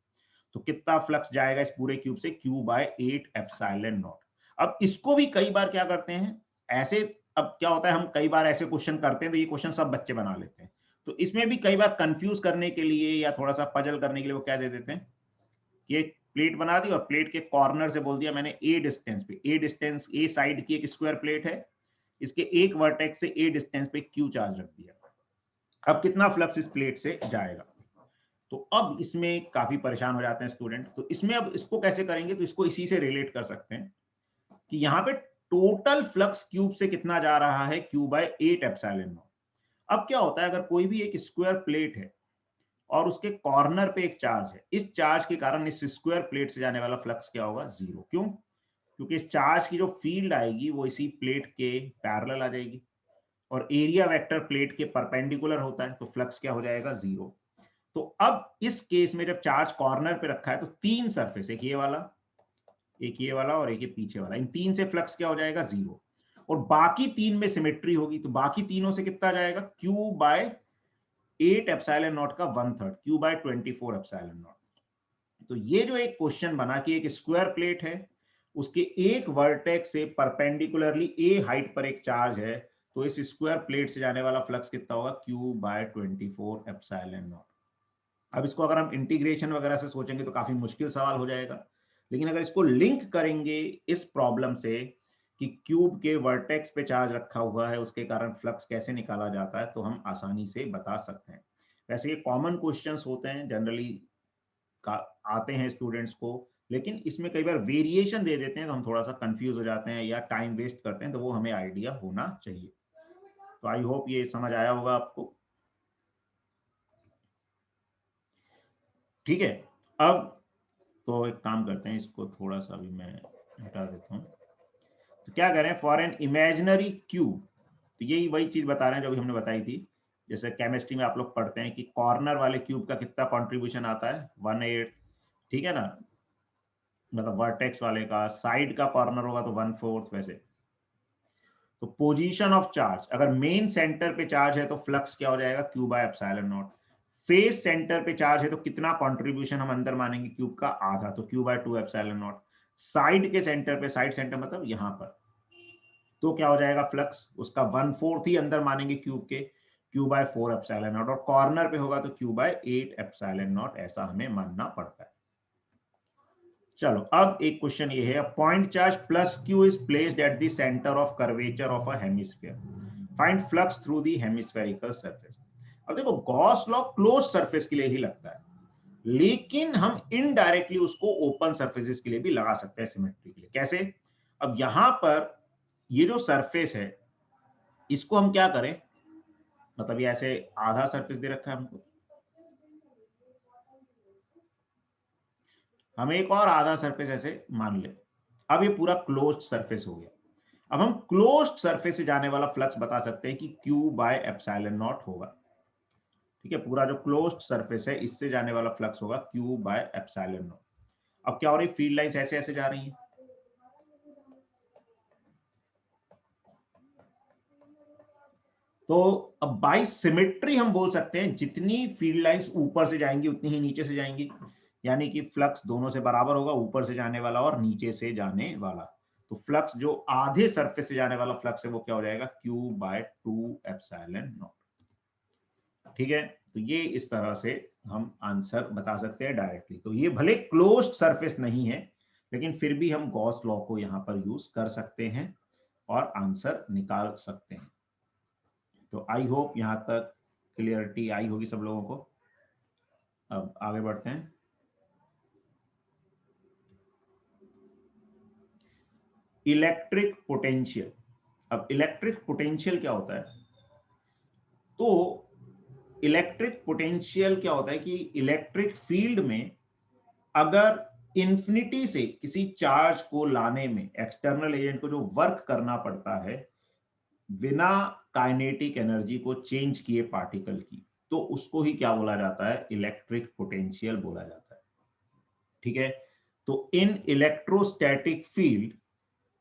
तो कितना फ्लक्स जाएगा इस पूरे क्यूब से, Q/8 एप्सिलॉन नॉट। अब इसको भी कई बार क्या करते हैं ऐसे, अब क्या होता है हम कई बार ऐसे क्वेश्चन करते हैं तो ये क्वेश्चन सब बच्चे बना लेते हैं, तो इसमें भी कई बार कंफ्यूज करने के लिए या थोड़ा सा पजल करने के लिए वो क्या दे देते हैं कि एक प्लेट बना दी और प्लेट के कॉर्नर से बोल दिया मैंने ए डिस्टेंस पे, ए डिस्टेंस ए साइड की एक स्क्वायर प्लेट है, इसके एक वर्टेक्स से ए डिस्टेंस पे क्यू चार्ज रख दिया। अब कितना फ्लक्स इस प्लेट से जाएगा। तो अब इसमें काफी परेशान हो जाते हैं स्टूडेंट। तो इसमें अब इसको कैसे करेंगे, तो इसको इसी से रिलेट कर सकते हैं कि यहाँ पे टोटल फ्लक्स क्यूब से कितना जा रहा है, Q/8 एप्सिलॉन नॉट। अब क्या होता है अगर कोई भी एक स्क्वायर प्लेट है और उसके कॉर्नर पे एक चार्ज है, इस चार्ज के कारण इस स्क्वायर प्लेट से जाने वाला फ्लक्स क्या होगा, जीरो। क्यों? क्योंकि इस चार्ज की जो फील्ड आएगी वो इसी प्लेट के पैरेलल आ जाएगी और एरिया वेक्टर प्लेट के परपेंडिकुलर होता है, तो फ्लक्स क्या हो जाएगा, जीरो। तो अब इस केस में जब चार्ज कॉर्नर पे रखा है तो तीन सरफेस, एक ये वाला, एक ये वाला और एक ये पीछे वाला, इन तीन से फ्लक्स क्या हो जाएगा, जीरो। और बाकी तीन में सिमेट्री होगी तो बाकी तीनों से कितना जाएगा, Q/8 एप्सिलॉन नॉट का 1/3, Q/24 एप्सिलॉन नॉट। तो ये जो एक क्वेश्चन बना कि एक स्क्वायर प्लेट है, उसके एक वर्टेक्स से परपेंडिकुलरली ए हाइट पर एक चार्ज है, तो इस स्क्वायर प्लेट से जाने वाला फ्लक्स कितना होगा, Q/24 एप्सिलॉन नॉट। अब इसको अगर हम इंटीग्रेशन वगैरह से सोचेंगे तो काफी मुश्किल सवाल हो जाएगा, लेकिन अगर इसको लिंक करेंगे इस प्रॉब्लम से कि क्यूब के वर्टेक्स पे चार्ज रखा हुआ है उसके कारण फ्लक्स कैसे निकाला जाता है, तो हम आसानी से बता सकते हैं। वैसे ये कॉमन क्वेश्चंस होते हैं जनरली, आते हैं स्टूडेंट्स को, लेकिन इसमें कई बार वेरिएशन दे देते हैं तो हम थोड़ा सा कंफ्यूज हो जाते हैं या टाइम वेस्ट करते हैं, तो वो हमें आइडिया होना चाहिए। तो आई होप ये समझ आया होगा आपको। ठीक है, अब तो एक काम करते हैं, इसको थोड़ा सा भी मैं हटा देता हूँ। तो क्या करें, फॉर एन इमेजिनरी क्यूब, तो यही वही चीज बता रहे हैं जो अभी हमने बताई थी। जैसे केमिस्ट्री में आप लोग पढ़ते हैं कि कॉर्नर वाले क्यूब का कितना कंट्रीब्यूशन आता है, 1/8, ठीक है ना, मतलब वर्टेक्स वाले का, साइड का कॉर्नर होगा तो 1/4 वैसे। तो पोजीशन ऑफ चार्ज, अगर मेन सेंटर पे चार्ज है तो फ्लक्स क्या हो जाएगा, Q/एप्सिलॉन नॉट। फेस सेंटर पे चार्ज है तो कितना कंट्रीब्यूशन हम अंदर मानेंगे क्यूब का, आधा, तो Q/2 एप्सिलॉन नॉट। साइड के सेंटर पे, साइड सेंटर मतलब यहां पर, तो क्या हो जाएगा फ्लक्स, उसका 1/4 ही अंदर मानेंगे क्यूब के, Q/4 एप्सिलॉन नॉट। और कॉर्नर पे होगा तो Q/8 एप्सिलॉन नॉट, ऐसा हमें मानना पड़ता है। चलो अब एक क्वेश्चन ये है, point charge plus Q is placed at the centre of curvature of a hemisphere, find flux through the hemispherical surface. अब देखो गॉस लॉ क्लोज सरफेस के लिए ही लगता है, लेकिन हम इनडायरेक्टली उसको ओपन सरफेसेस के लिए भी लगा सकते हैं सिमेट्री के लिए। कैसे? अब यहां पर ये जो सरफेस है इसको हम क्या करें, मतलब ये ऐसे आधा सरफेस दे रखा है हमको, हम एक और आधा सरफेस ऐसे मान ले। अब ये पूरा क्लोज्ड सरफेस हो गया। अब हम क्लोज्ड सरफेस से जाने वाला फ्लक्स बता सकते हैं कि Q/एप्सिलॉन नॉट होगा। ठीक है, पूरा जो क्लोज्ड सरफेस है इससे जाने वाला फ्लक्स होगा Q/एप्सिलॉन नॉट। अब क्या हो रही, फील्ड लाइंस ऐसे ऐसे जा रही हैं, तो अब बाई सिमेट्री हम बोल सकते हैं जितनी फील्ड लाइंस ऊपर से जाएंगी उतनी ही नीचे से जाएंगी। यानी कि फ्लक्स दोनों से बराबर होगा, ऊपर से जाने वाला और नीचे से जाने वाला। तो फ्लक्स जो आधे सरफेस से जाने वाला फ्लक्स है वो क्या हो जाएगा, Q/2 ε0। ठीक है, तो ये इस तरह से हम आंसर बता सकते हैं डायरेक्टली। तो ये भले क्लोज्ड सरफेस नहीं है, लेकिन फिर भी हम गॉस लॉ को यहां पर यूज कर सकते हैं और आंसर निकाल सकते हैं। तो आई होप यहां तक क्लियरिटी आई होगी सब लोगों को। अब आगे बढ़ते हैं। Electric potential. अब इलेक्ट्रिक पोटेंशियल क्या होता है? तो इलेक्ट्रिक पोटेंशियल क्या होता है कि इलेक्ट्रिक फील्ड में अगर इंफिनिटी से किसी चार्ज को लाने में एक्सटर्नल एजेंट को जो वर्क करना पड़ता है बिना काइनेटिक एनर्जी को चेंज किए पार्टिकल की, तो उसको ही क्या बोला जाता है, इलेक्ट्रिक पोटेंशियल बोला जाता है। ठीक है, तो इन electrostatic field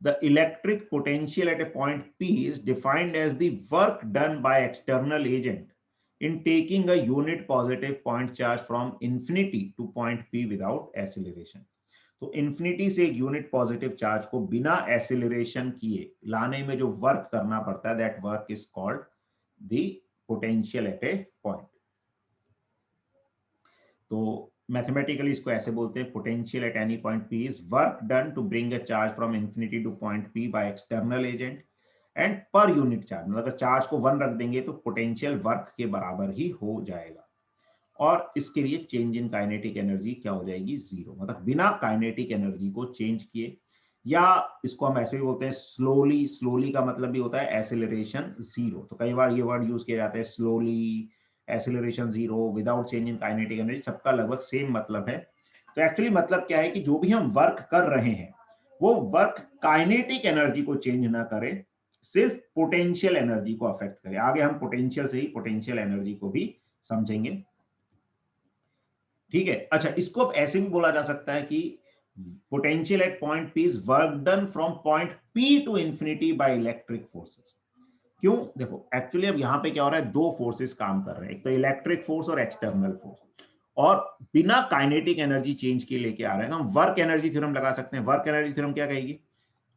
the electric potential at a point P is defined as the work done by external agent in taking a unit positive point charge from infinity to point P without acceleration। तो infinity से एक unit positive charge को बिना acceleration किए लाने में जो work करना पड़ता है, that work is called the potential at a point। तो मैथमेटिकली इसको ऐसे बोलते हैं, potential at any point P is work done to bring a charge from infinity to point P by external agent and per unit charge. मतलब अगर charge को 1 रख देंगे तो पोटेंशियल वर्क के बराबर ही हो जाएगा, और इसके लिए चेंज इन काइनेटिक एनर्जी क्या हो जाएगी, 0। मतलब बिना काइनेटिक एनर्जी को चेंज किए, या इसको हम ऐसे भी बोलते हैं स्लोली। स्लोली का मतलब भी होता है एसिलरेशन 0। तो कई बार ये वर्ड यूज किया जाता है, slowly, acceleration 0, without change in kinetic energy, सबका लगभग सेम मतलब है। तो एक्चुअली मतलब क्या है कि जो भी हम वर्क कर रहे हैं वो वर्क काइनेटिक एनर्जी को चेंज ना करे, सिर्फ पोटेंशियल एनर्जी को अफेक्ट करे। आगे हम पोटेंशियल से ही पोटेंशियल एनर्जी को भी समझेंगे। ठीक है, अच्छा, इसको अब ऐसे भी बोला जा सकता है कि potential at point P is work done from point P to infinity by electric forces. क्यों? देखो एक्चुअली अब यहाँ पे क्या हो रहा है, दो फोर्सेस काम कर रहे हैं, एक तो इलेक्ट्रिक फोर्स और एक्सटर्नल फोर्स, और बिना काइनेटिक एनर्जी चेंज के लेके आ रहे हैं। हम वर्क एनर्जी थ्योरम लगा सकते हैं। वर्क एनर्जी थ्योरम क्या कहेगी,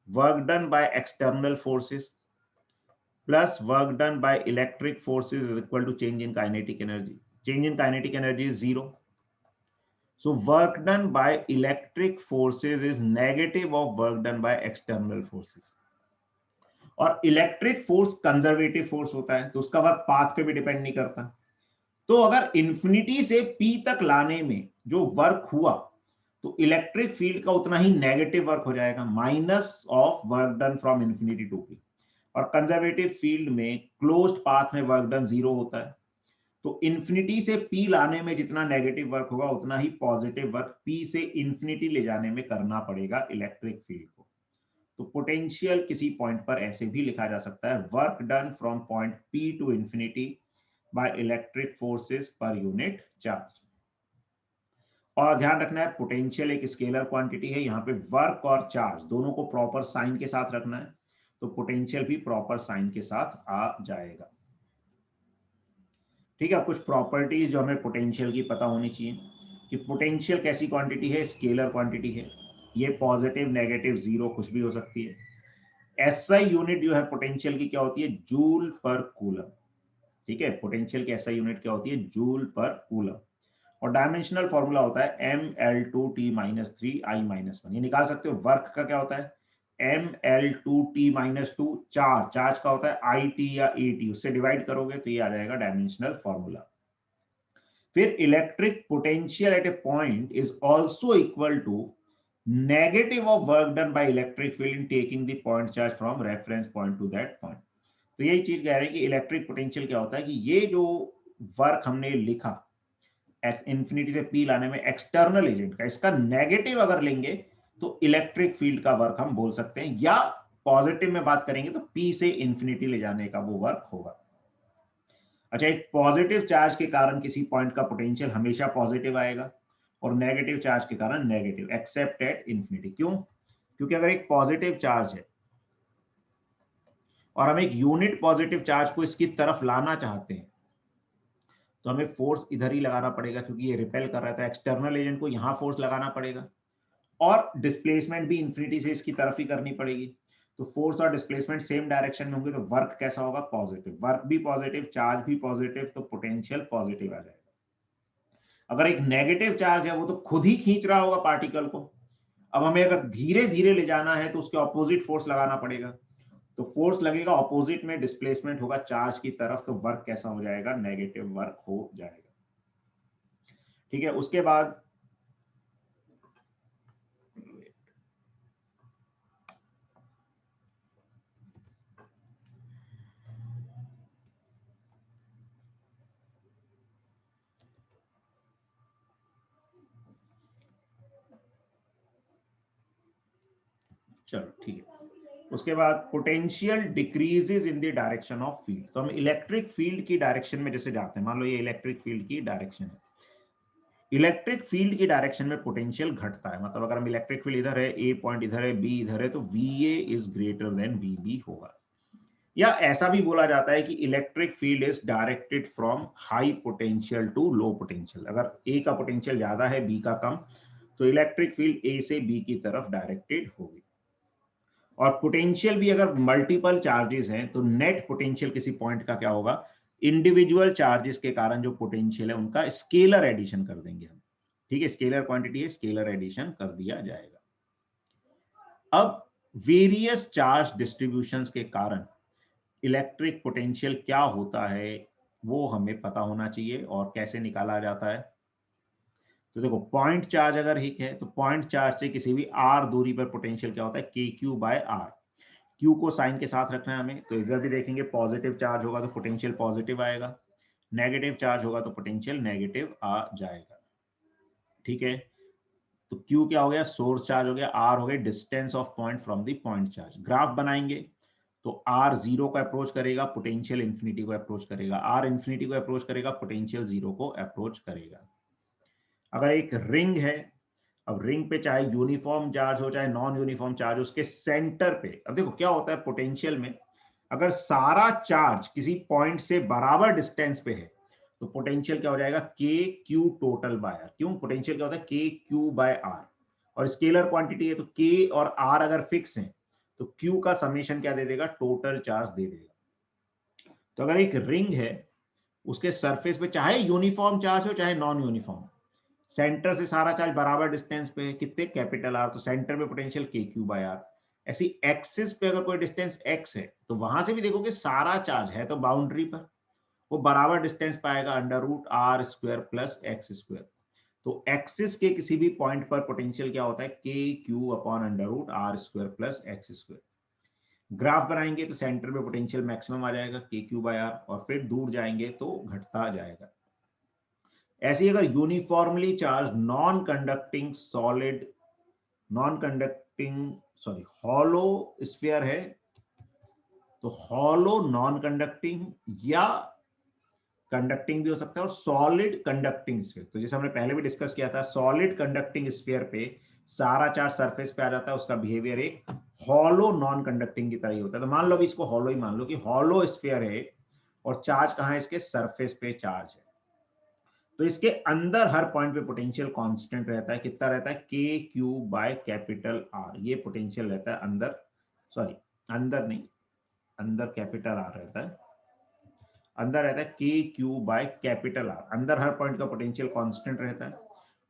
work done by external forces plus work done by electric forces is equal to change in kinetic energy. Change in kinetic energy is 0, so work done by electric forces is negative of work done by external forces। और electric force conservative force होता है, तो उसका work path पे भी depend नहीं करता। तो अगर इंफिनिटी से पी तक लाने में जो वर्क हुआ, तो इलेक्ट्रिक फील्ड का उतना ही नेगेटिव वर्क हो जाएगा, minus of work done from infinity to P. और कंजर्वेटिव फील्ड में क्लोज्ड पाथ में वर्क डन 0 होता है। तो इंफिनिटी से पी लाने में जितना नेगेटिव वर्क होगा उतना ही पॉजिटिव वर्क पी से इंफिनिटी ले जाने में करना पड़ेगा इलेक्ट्रिक फील्ड को। तो पोटेंशियल किसी पॉइंट पर ऐसे भी लिखा जा सकता है, work done from point P to infinity by electric forces per unit charge. और ध्यान रखना है, पोटेंशियल एक स्केलर क्वांटिटी है, यहाँ पे वर्क और चार्ज दोनों को प्रॉपर साइन के साथ रखना है, तो पोटेंशियल भी प्रॉपर साइन के साथ आ जाएगा। ठीक है, कुछ प्रॉपर्टीज जो हमें पोटेंशियल की पता होनी चाहिए कि पोटेंशियल कैसी क्वांटिटी है, स्केलर क्वांटिटी है, ये पॉजिटिव नेगेटिव 0 कुछ भी हो सकती है। एसआई यूनिट जो है पोटेंशियल की क्या होती है, जूल पर कूलम। ठीक है, पोटेंशियल की एसआई यूनिट क्या होती है, जूल पर कूलम। और डायमेंशनल फॉर्मूला होता है ml2t-3i-1। ये निकाल सकते हो। वर्क का क्या होता है, ml2t-2, चार्ज का होता है it या at, उससे डिवाइड करोगे तो ये आ जाएगा डायमेंशनल फॉर्मूला। फिर electric potential at a point is also equal to negative of work done by electric field in taking the point charge from reference point to that point. तो यही चीज कह रहे हैं कि इलेक्ट्रिक पोटेंशियल क्या होता है कि ये जो वर्क हमने लिखा इंफिनिटी से पी लाने में एक्सटर्नल एजेंट का, इसका नेगेटिव अगर लेंगे तो इलेक्ट्रिक फील्ड का वर्क हम बोल सकते हैं, या पॉजिटिव में बात करेंगे तो पी से इंफिनिटी ले जाने का वो वर्क होगा। अच्छा, एक पॉजिटिव चार्ज के कारण किसी पॉइंट का पोटेंशियल हमेशा पॉजिटिव आएगा और नेगेटिव चार्ज के कारण नेगेटिव, एक्सेप्ट एट इंफिनिटी। क्यों? क्योंकि अगर एक पॉजिटिव चार्ज है और हम एक यूनिट पॉजिटिव चार्ज को इसकी तरफ लाना चाहते हैं, तो हमें फोर्स इधर ही लगाना पड़ेगा क्योंकि ये रिपेल कर रहा है, तो एक्सटर्नल एजेंट को यहाँ फोर्स लगाना पड़ेगा और डिस्प्लेसमेंट भी इंफिनिटी से इसकी तरफ ही करनी पड़ेगी। तो फोर्स और डिस्प्लेसमेंट सेम डायरेक्शन में होंगे तो वर्क कैसा होगा? पॉजिटिव। वर्क भी पॉजिटिव, चार्ज भी पॉजिटिव, तो पोटेंशियल पॉजिटिव आ जाएगा। अगर एक नेगेटिव चार्ज है वो तो खुद ही खींच रहा होगा पार्टिकल को। अब हमें अगर धीरे धीरे ले जाना है तो उसके ऑपोजिट फोर्स लगाना पड़ेगा, तो फोर्स लगेगा ऑपोजिट में, डिस्प्लेसमेंट होगा चार्ज की तरफ, तो वर्क कैसा हो जाएगा? नेगेटिव वर्क हो जाएगा। ठीक है, उसके बाद चलो ठीक है, उसके बाद potential decreases in the direction of field. तो हम इलेक्ट्रिक फील्ड की डायरेक्शन में जैसे जाते हैं, मान लो ये इलेक्ट्रिक फील्ड की डायरेक्शन है, इलेक्ट्रिक फील्ड की डायरेक्शन में पोटेंशियल घटता है। मतलब अगर हम इलेक्ट्रिक फील्ड इधर है, ए पॉइंट इधर है, बी इधर है, तो VA is greater than VB होगा। या ऐसा भी बोला जाता है कि electric field is directed from high potential to low potential. अगर ए का पोटेंशियल ज्यादा है, बी का कम, तो इलेक्ट्रिक फील्ड ए से बी की तरफ डायरेक्टेड होगी। और पोटेंशियल भी अगर मल्टीपल चार्जेस हैं तो नेट पोटेंशियल किसी पॉइंट का क्या होगा? इंडिविजुअल चार्जेस के कारण जो पोटेंशियल है उनका स्केलर एडिशन कर देंगे हम। ठीक है, स्केलर क्वांटिटी है, स्केलर एडिशन कर दिया जाएगा। अब वेरियस चार्ज डिस्ट्रीब्यूशंस के कारण इलेक्ट्रिक पोटेंशियल क्या होता है वो हमें पता होना चाहिए, और कैसे निकाला जाता है। तो देखो, पॉइंट चार्ज अगर एक है तो पॉइंट चार्ज से किसी भी r दूरी पर पोटेंशियल क्या होता है? KQ/r। Q को साइन के साथ रखना है हमें, तो इधर भी देखेंगे पॉजिटिव चार्ज होगा तो पोटेंशियल पॉजिटिव आएगा, नेगेटिव चार्ज होगा तो पोटेंशियल नेगेटिव आ जाएगा। ठीक है, तो Q क्या हो गया? सोर्स चार्ज हो गया, R हो गया distance of point from the point charge. Graph बनाएंगे तो R 0 को अप्रोच करेगा, पोटेंशियल इंफिनिटी को अप्रोच करेगा, R इंफिनिटी को अप्रोच करेगा, पोटेंशियल 0 को अप्रोच करेगा। अगर एक रिंग है, अब रिंग पे चाहे यूनिफॉर्म चार्ज हो चाहे नॉन यूनिफॉर्म चार्ज, उसके सेंटर पे अब देखो क्या होता है पोटेंशियल में, अगर सारा चार्ज किसी पॉइंट से बराबर डिस्टेंस पे है तो पोटेंशियल क्या हो जाएगा? KQ total by R। क्यों? पोटेंशियल क्या होता है? KQ/R, और स्केलर क्वांटिटी है तो K और R अगर फिक्स है तो Q का समेशन क्या दे देगा? टोटल चार्ज दे देगा। तो अगर एक रिंग है, उसके सरफेस पे चाहे यूनिफॉर्म चार्ज हो चाहे नॉन यूनिफॉर्म, सेंटर से सारा चार्ज बराबर डिस्टेंस पे है, कितने? कैपिटल R, तो सेंटर पे पोटेंशियल KQ/R। ऐसी एक्सिस पे अगर कोई डिस्टेंस x है तो वहां से भी देखोगे सारा चार्ज है तो बाउंड्री पर वो बराबर डिस्टेंस पाएगा, √R² प्लस x²। तो एक्सिस के किसी भी पॉइंट पर पोटेंशियल क्या होता है? KQ/√R² plus x²। ग्राफ बनाएंगे तो सेंटर में पोटेंशियल मैक्सिमम आ जाएगा KQ/R, और फिर दूर जाएंगे तो घटता जाएगा। ऐसे अगर uniformly charge non conducting hollow sphere है, तो हॉलो नॉन कंडक्टिंग या कंडक्टिंग भी हो सकता है, और सॉलिड कंडक्टिंग स्फीयर, तो जैसे हमने पहले भी डिस्कस किया था, सॉलिड कंडक्टिंग स्फीयर पे सारा चार्ज सरफेस पे आ जाता है, उसका बिहेवियर एक हॉलो नॉन कंडक्टिंग की तरह ही होता है। तो मान लो अभी इसको हॉलो ही मान लो कि हॉलो स्फीयर है और चार्ज कहां है? इसके सरफेस पे चार्ज है, तो इसके अंदर हर पॉइंट पे पोटेंशियल कांस्टेंट रहता है। कितना रहता है? KQ/R। ये पोटेंशियल रहता है अंदर, सॉरी अंदर नहीं, अंदर कैपिटल R रहता है, अंदर रहता है KQ/R। अंदर हर पॉइंट का पोटेंशियल कांस्टेंट रहता है,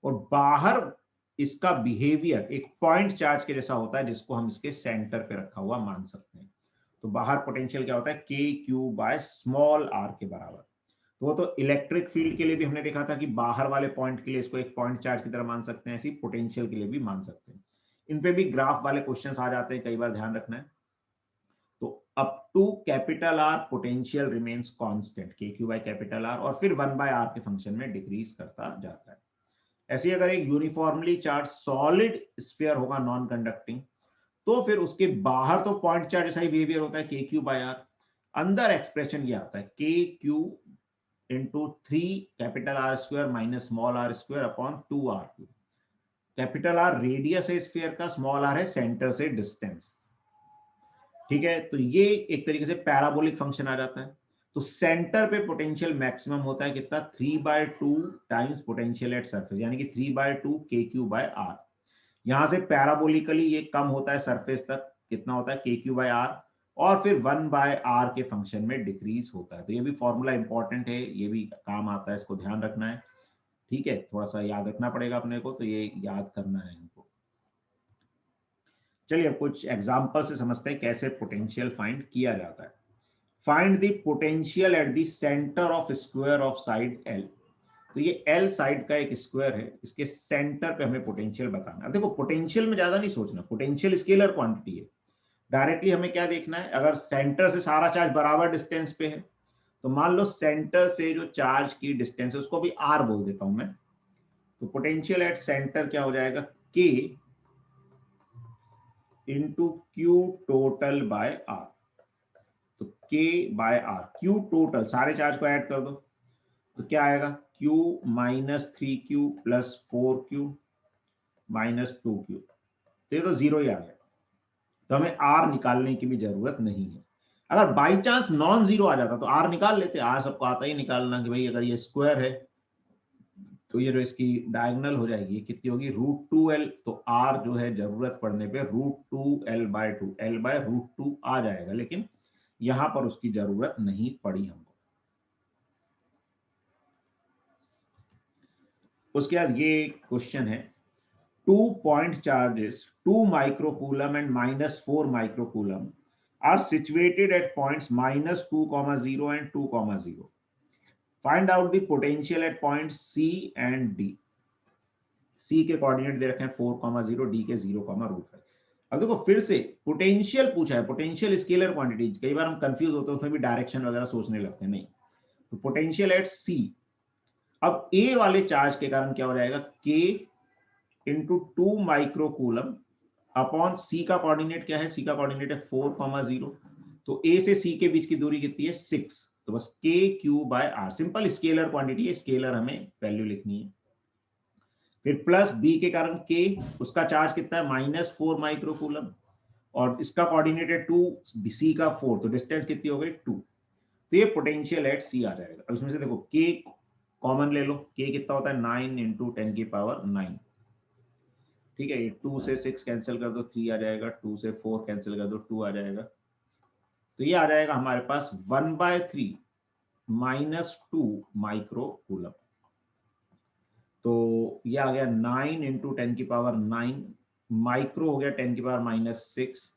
और बाहर इसका बिहेवियर एक पॉइंट चार्ज के जैसा होता है, जिसको हम इसके सेंटर पे रखा हुआ मान सकते हैं। तो बाहर पोटेंशियल क्या होता है? KQ/r के बराबर। तो वो तो इलेक्ट्रिक फील्ड के लिए भी हमने देखा था कि बाहर वाले पॉइंट के लिए इसको एक पॉइंट चार्ज की तरह मान सकते हैं, ऐसी पोटेंशियल के लिए भी मान सकते हैं। इन पे भी ग्राफ वाले क्वेश्चंस आ जाते हैं, कई बार ध्यान रखना है। तो up to R potential remains constant KQ/R, और फिर 1/r के फंक्शन में डिक्रीज करता जाता है। ऐसे अगर एक यूनिफॉर्मली चार्ज सॉलिड स्फीयर होगा नॉन कंडक्टिंग, तो फिर उसके बाहर तो पॉइंट चार्ज जैसा ही बिहेवियर होता है KQ/R। अंदर एक्सप्रेशन ये आता है KQ into 3 R² minus r² upon 2r²। Capital R radius है स्फीयर का, स्मॉल r है सेंटर से डिस्टेंस। ठीक है, तो ये एक तरीके से पैराबोलिक फंक्शन आ जाता है। तो सेंटर पे पोटेंशियल मैक्सिमम होता है कितना, 3/2 टाइम्स पोटेंशियल एट सरफेस, यानी कि 3/2 KQ/R। यहां से पैराबोलिकली ये कम होता है सरफेस तक, कितना होता है KQ/R, और फिर 1/R के फंक्शन में डिक्रीज होता है। तो ये भी फॉर्मूला इंपॉर्टेंट है, ये भी काम आता है, इसको ध्यान रखना है। ठीक है, थोड़ा सा याद रखना पड़ेगा अपने को, तो ये याद करना है हमको। चलिए अब कुछ एग्जांपल से समझते हैं कैसे पोटेंशियल फाइंड किया जाता है। Find the potential at the centre of square of side L। तो ये L साइड का एक स्क्वायर है, इसके सेंटर पे हमें पोटेंशियल बताना है। अब देखो पोटेंशियल में ज्यादा नहीं सोचना, पोटेंशियल स्केलर क्वांटिटी है। डायरेक्टली हमें क्या देखना है, अगर सेंटर से सारा चार्ज बराबर डिस्टेंस पे है, तो मान लो सेंटर से जो चार्ज की डिस्टेंस है उसको भी R बोल देता हूं मैं, तो पोटेंशियल एट सेंटर क्या हो जाएगा, K into Q total by R। तो K by R, Q total सारे चार्ज को ऐड कर दो, तो क्या आएगा, Q minus 3Q plus 4Q minus 2Q। तो ये तो जीरो ही आ गया, तो हमें R निकालने की भी जरूरत नहीं है। अगर बाई चांस नॉन जीरो आ जाता तो R निकाल लेते, R सबको आता ही निकालना कि भाई अगर ये स्क्वायर है तो ये जो इसकी डायगोनल हो जाएगी कितनी होगी, √2L। तो R जो है जरूरत पड़ने पे √2L/2, L/√2 आ जाएगा, लेकिन यहां पर उसकी जरूरत नहीं पड़ी हमको। उसके बाद ये क्वेश्चन है, 2 point charges 2 microcoulomb and -4 microcoulomb are situated at points -2,0 and 2,0. Find out the potential at points C and D. C के कोऑर्डिनेट दे रखे हैं 4,0, D के 0,√5। अब देखो फिर से पोटेंशियल पूछा है, पोटेंशियल स्केलर क्वांटिटी, कई बार हम कंफ्यूज होते हैं, उसमें भी डायरेक्शन वगैरह सोचने लगते हैं, नहीं। तो पोटेंशियल एट C, अब A वाले चार्ज के कारण क्या हो जाएगा, K into 2 microcoulomb upon C का कोऑर्डिनेट क्या है, C का कोऑर्डिनेट है 4,0, तो A से C के बीच की दूरी कितनी है 6, तो बस KQ/R, सिंपल स्केलर क्वांटिटी है, स्केलर हमें वैल्यू लिखनी है। फिर प्लस B के कारण K, उसका चार्ज कितना है -4 माइक्रोकूलम, और इसका कोऑर्डिनेट है 2, C का 4, तो डिस्टेंस कितनी हो गई 2। तो ये पोटेंशियल एट C आ जाएगा। अब इसमें से देखो K कॉमन ले लो, K कितना होता है 9 × 10⁹। ठीक है, ये 2 से 6 कैंसिल कर दो 3 आ जाएगा, 2 से 4 कैंसिल कर दो 2 आ जाएगा, तो ये आ जाएगा हमारे पास 1/3 -2 माइक्रोकूलम। तो ये आ गया 9 × 10⁹, माइक्रो हो गया 10⁻⁻6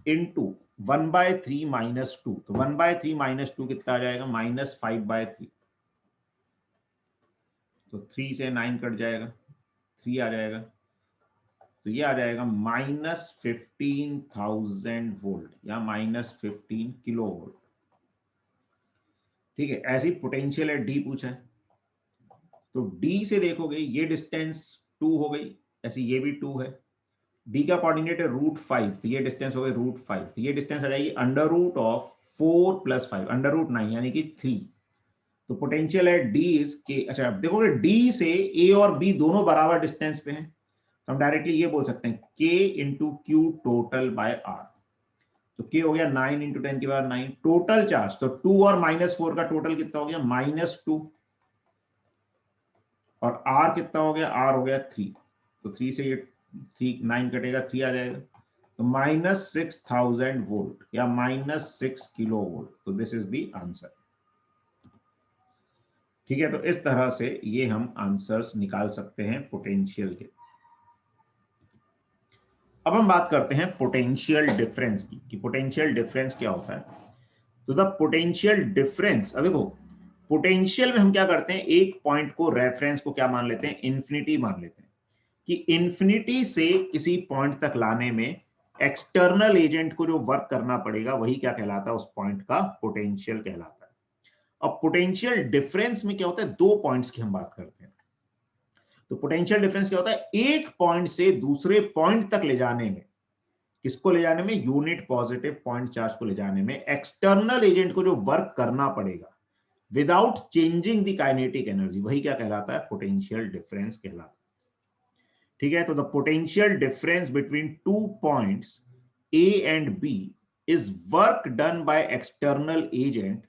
इंटू 1/3 -2, तो 1/3 -2 कितना आ जाएगा, -5/3। तो 3 से 9 कट जाएगा, 3 आ जाएगा, तो ये आ जाएगा -15,000 वोल्ट या -15 किलो वोल्ट। ठीक है, ऐसी पोटेंशियल है D पूछा है, तो D से देखोगे ये डिस्टेंस 2 हो गई, ऐसी ये भी 2 है, D का कोऑर्डिनेट है √5, तो ये डिस्टेंस हो गई √5, तो ये डिस्टेंस आ जाएगी √4 + 5, √9 यानी कि 3। तो पोटेंशियल है D इज K। अच्छा अब देखोगे D से A और B दोनों बराबर डिस्टेंस पे हैं, तो हम डायरेक्टली ये बोल सकते हैं K into Q total by R। तो K हो गया 9 × 10⁹, टोटल चार्ज, तो 2 और -4 का टोटल कितना हो गया -2, और R कितना हो गया, R हो गया 3, तो 3 से ये 3 9 कटेगा 3 आ जाएगा, तो -6000 वोल्ट या -6 किलो वोल्ट। तो दिस इज द आंसर। ठीक है, तो इस तरह से ये हम आंसर्स निकाल सकते हैं पोटेंशियल के। अब हम बात करते हैं पोटेंशियल डिफरेंस की, कि पोटेंशियल डिफरेंस क्या होता है। तो द पोटेंशियल डिफरेंस, अब देखो पोटेंशियल में हम क्या करते हैं, एक पॉइंट को रेफरेंस को क्या मान लेते हैं, इन्फिनिटी मान लेते हैं, कि इन्फिनिटी से किसी पॉइंट तक लाने में एक्सटर्नल एजेंट को जो वर्क करना पड़ेगा वही क्या कहलाता है, उस पॉइंट का पोटेंशियल कहलाता है। अब पोटेंशियल डिफरेंस में क्या होता है, दो पॉइंट्स की हम बात करते हैं। तो पोटेंशियल डिफरेंस क्या होता है, एक पॉइंट से दूसरे पॉइंट तक ले जाने में, किसको ले जाने में, यूनिट पॉजिटिव पॉइंट चार्ज को ले जाने में एक्सटर्नल एजेंट को जो वर्क करना पड़ेगा without changing the kinetic energy, वही क्या कहलाता है, पोटेंशियल डिफरेंस कहलाता है। ठीक है, तो the potential difference between 2 points A and B is work done by external agent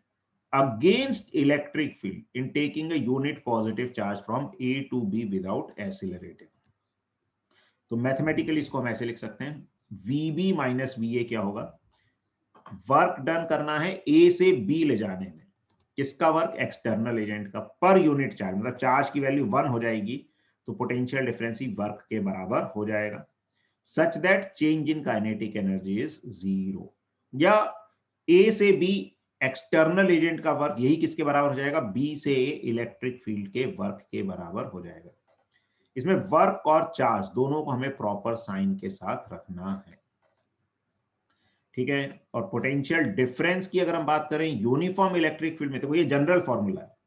against electric field in taking a unit positive charge from A to B without accelerating. तो mathematically इसको हम ऐसे लिख सकते हैं, VB माइनस VA क्या होगा, work done करना है A से B ले जाने में, किसका वर्क, एक्सटर्नल एजेंट का, पर यूनिट चार्ज, मतलब चार्ज की वैल्यू 1 हो जाएगी तो पोटेंशियल डिफरेंस ही वर्क के बराबर हो जाएगा, such that change in kinetic energy is 0। या A से B एक्सटर्नल एजेंट का वर्क, यही किसके बराबर हो जाएगा, B से A इलेक्ट्रिक फील्ड के वर्क के बराबर हो जाएगा। इसमें वर्क और चार्ज दोनों को हमें प्रॉपर साइन के साथ रखना है, ठीक है। और पोटेंशियल डिफरेंस की अगर हम बात करें यूनिफॉर्म इलेक्ट्रिक फील्ड में, तो ये जनरल फॉर्मूला है।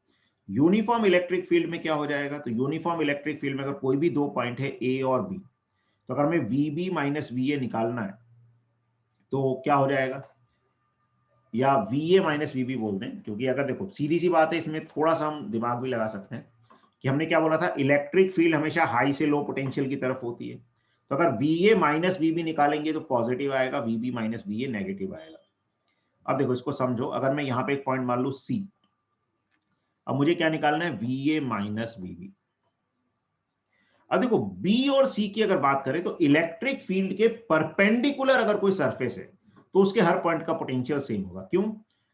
यूनिफॉर्म इलेक्ट्रिक फील्ड में क्या हो जाएगा, तो यूनिफॉर्म इलेक्ट्रिक फील्ड में अगर कोई भी दो पॉइंट है A और B, तो अगर हमें VB माइनस VA निकालना है तो क्या हो जाएगा, या VA माइनस VB बोल दें, क्योंकि अगर देखो सीधी सी बात है, इसमें थोड़ा सा हम दिमाग भी लगा सकते हैं कि हमने क्या बोला था, इलेक्ट्रिक फील्ड हमेशा हाई से लो पोटेंशियल की तरफ होती है, तो अगर VA माइनस VB निकालेंगे तो पॉजिटिव आएगा, VB माइनस VA नेगेटिव आएगा। अब देखो इसको समझो, अगर मैं यहां पे एक पॉइंट मान लू C, अब मुझे क्या निकालना है, VA माइनस VB। अब देखो B और C की अगर बात करें तो इलेक्ट्रिक फील्ड के परपेंडिकुलर अगर कोई सरफेस है तो उसके हर पॉइंट का पोटेंशियल सेम होगा। क्यों,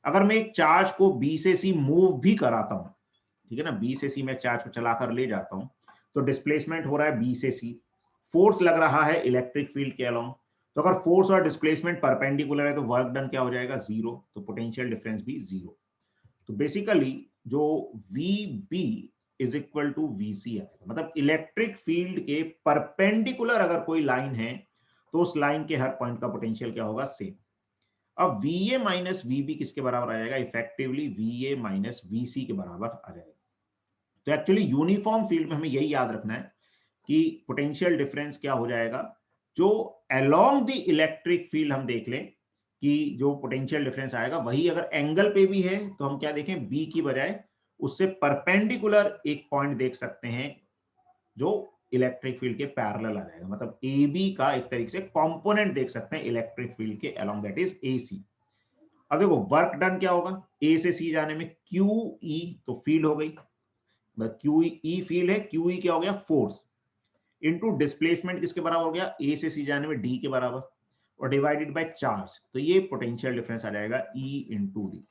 अगर मैं एक चार्ज को B से C मूव भी कराता हूं, ठीक है ना, B से C में चार्ज को चलाकर ले जाता हूं, तो डिस्प्लेसमेंट हो रहा है B से C, फोर्स लग रहा है इलेक्ट्रिक फील्ड के अलोंग, तो अगर फोर्स और डिस्प्लेसमेंट परपेंडिकुलर है तो वर्क डन क्या हो जाएगा, 0, तो पोटेंशियल डिफरेंस भी 0। तो बेसिकली जो VB is equal to VC आएगा, मतलब इलेक्ट्रिक फील्ड के परपेंडिकुलर अगर कोई लाइन है तो उस लाइन के हर पॉइंट का पोटेंशियल क्या होगा, सेम। अब VA माइनस VB किसके बराबर आ जाएगा, इफेक्टिवली VA माइनस VC के बराबर आ जाएगा। तो एक्चुअली यूनिफॉर्म फील्ड में हमें यही याद रखना है कि पोटेंशियल डिफरेंस क्या हो जाएगा, जो अलोंग द इलेक्ट्रिक फील्ड हम देख लें कि जो पोटेंशियल डिफरेंस आएगा वही अगर एंगल पे भी है तो हम क्या देखें, बी की बजाय उससे परपेंडिकुलर एक पॉइंट देख सकते हैं जो इलेक्ट्रिक फील्ड के पैरेलल आ जाएगा, मतलब ए बी का एक तरीके से कंपोनेंट देख सकते हैं इलेक्ट्रिक फील्ड के अलोंग, दैट इज ए सी। अब देखो वर्क डन क्या होगा, ए से सी जाने में क्यू ई, तो फील्ड हो गई, क्यू ई फील्ड है, क्यू ई क्या हो गया, फोर्स, इनटू डिस्प्लेसमेंट किसके बराबर हो गया, ए से सी जाने में डी के बराबर, और डिवाइडेड बाय चार्ज, तो ये पोटेंशियल डिफरेंस आ जाएगा ई इंटू डी।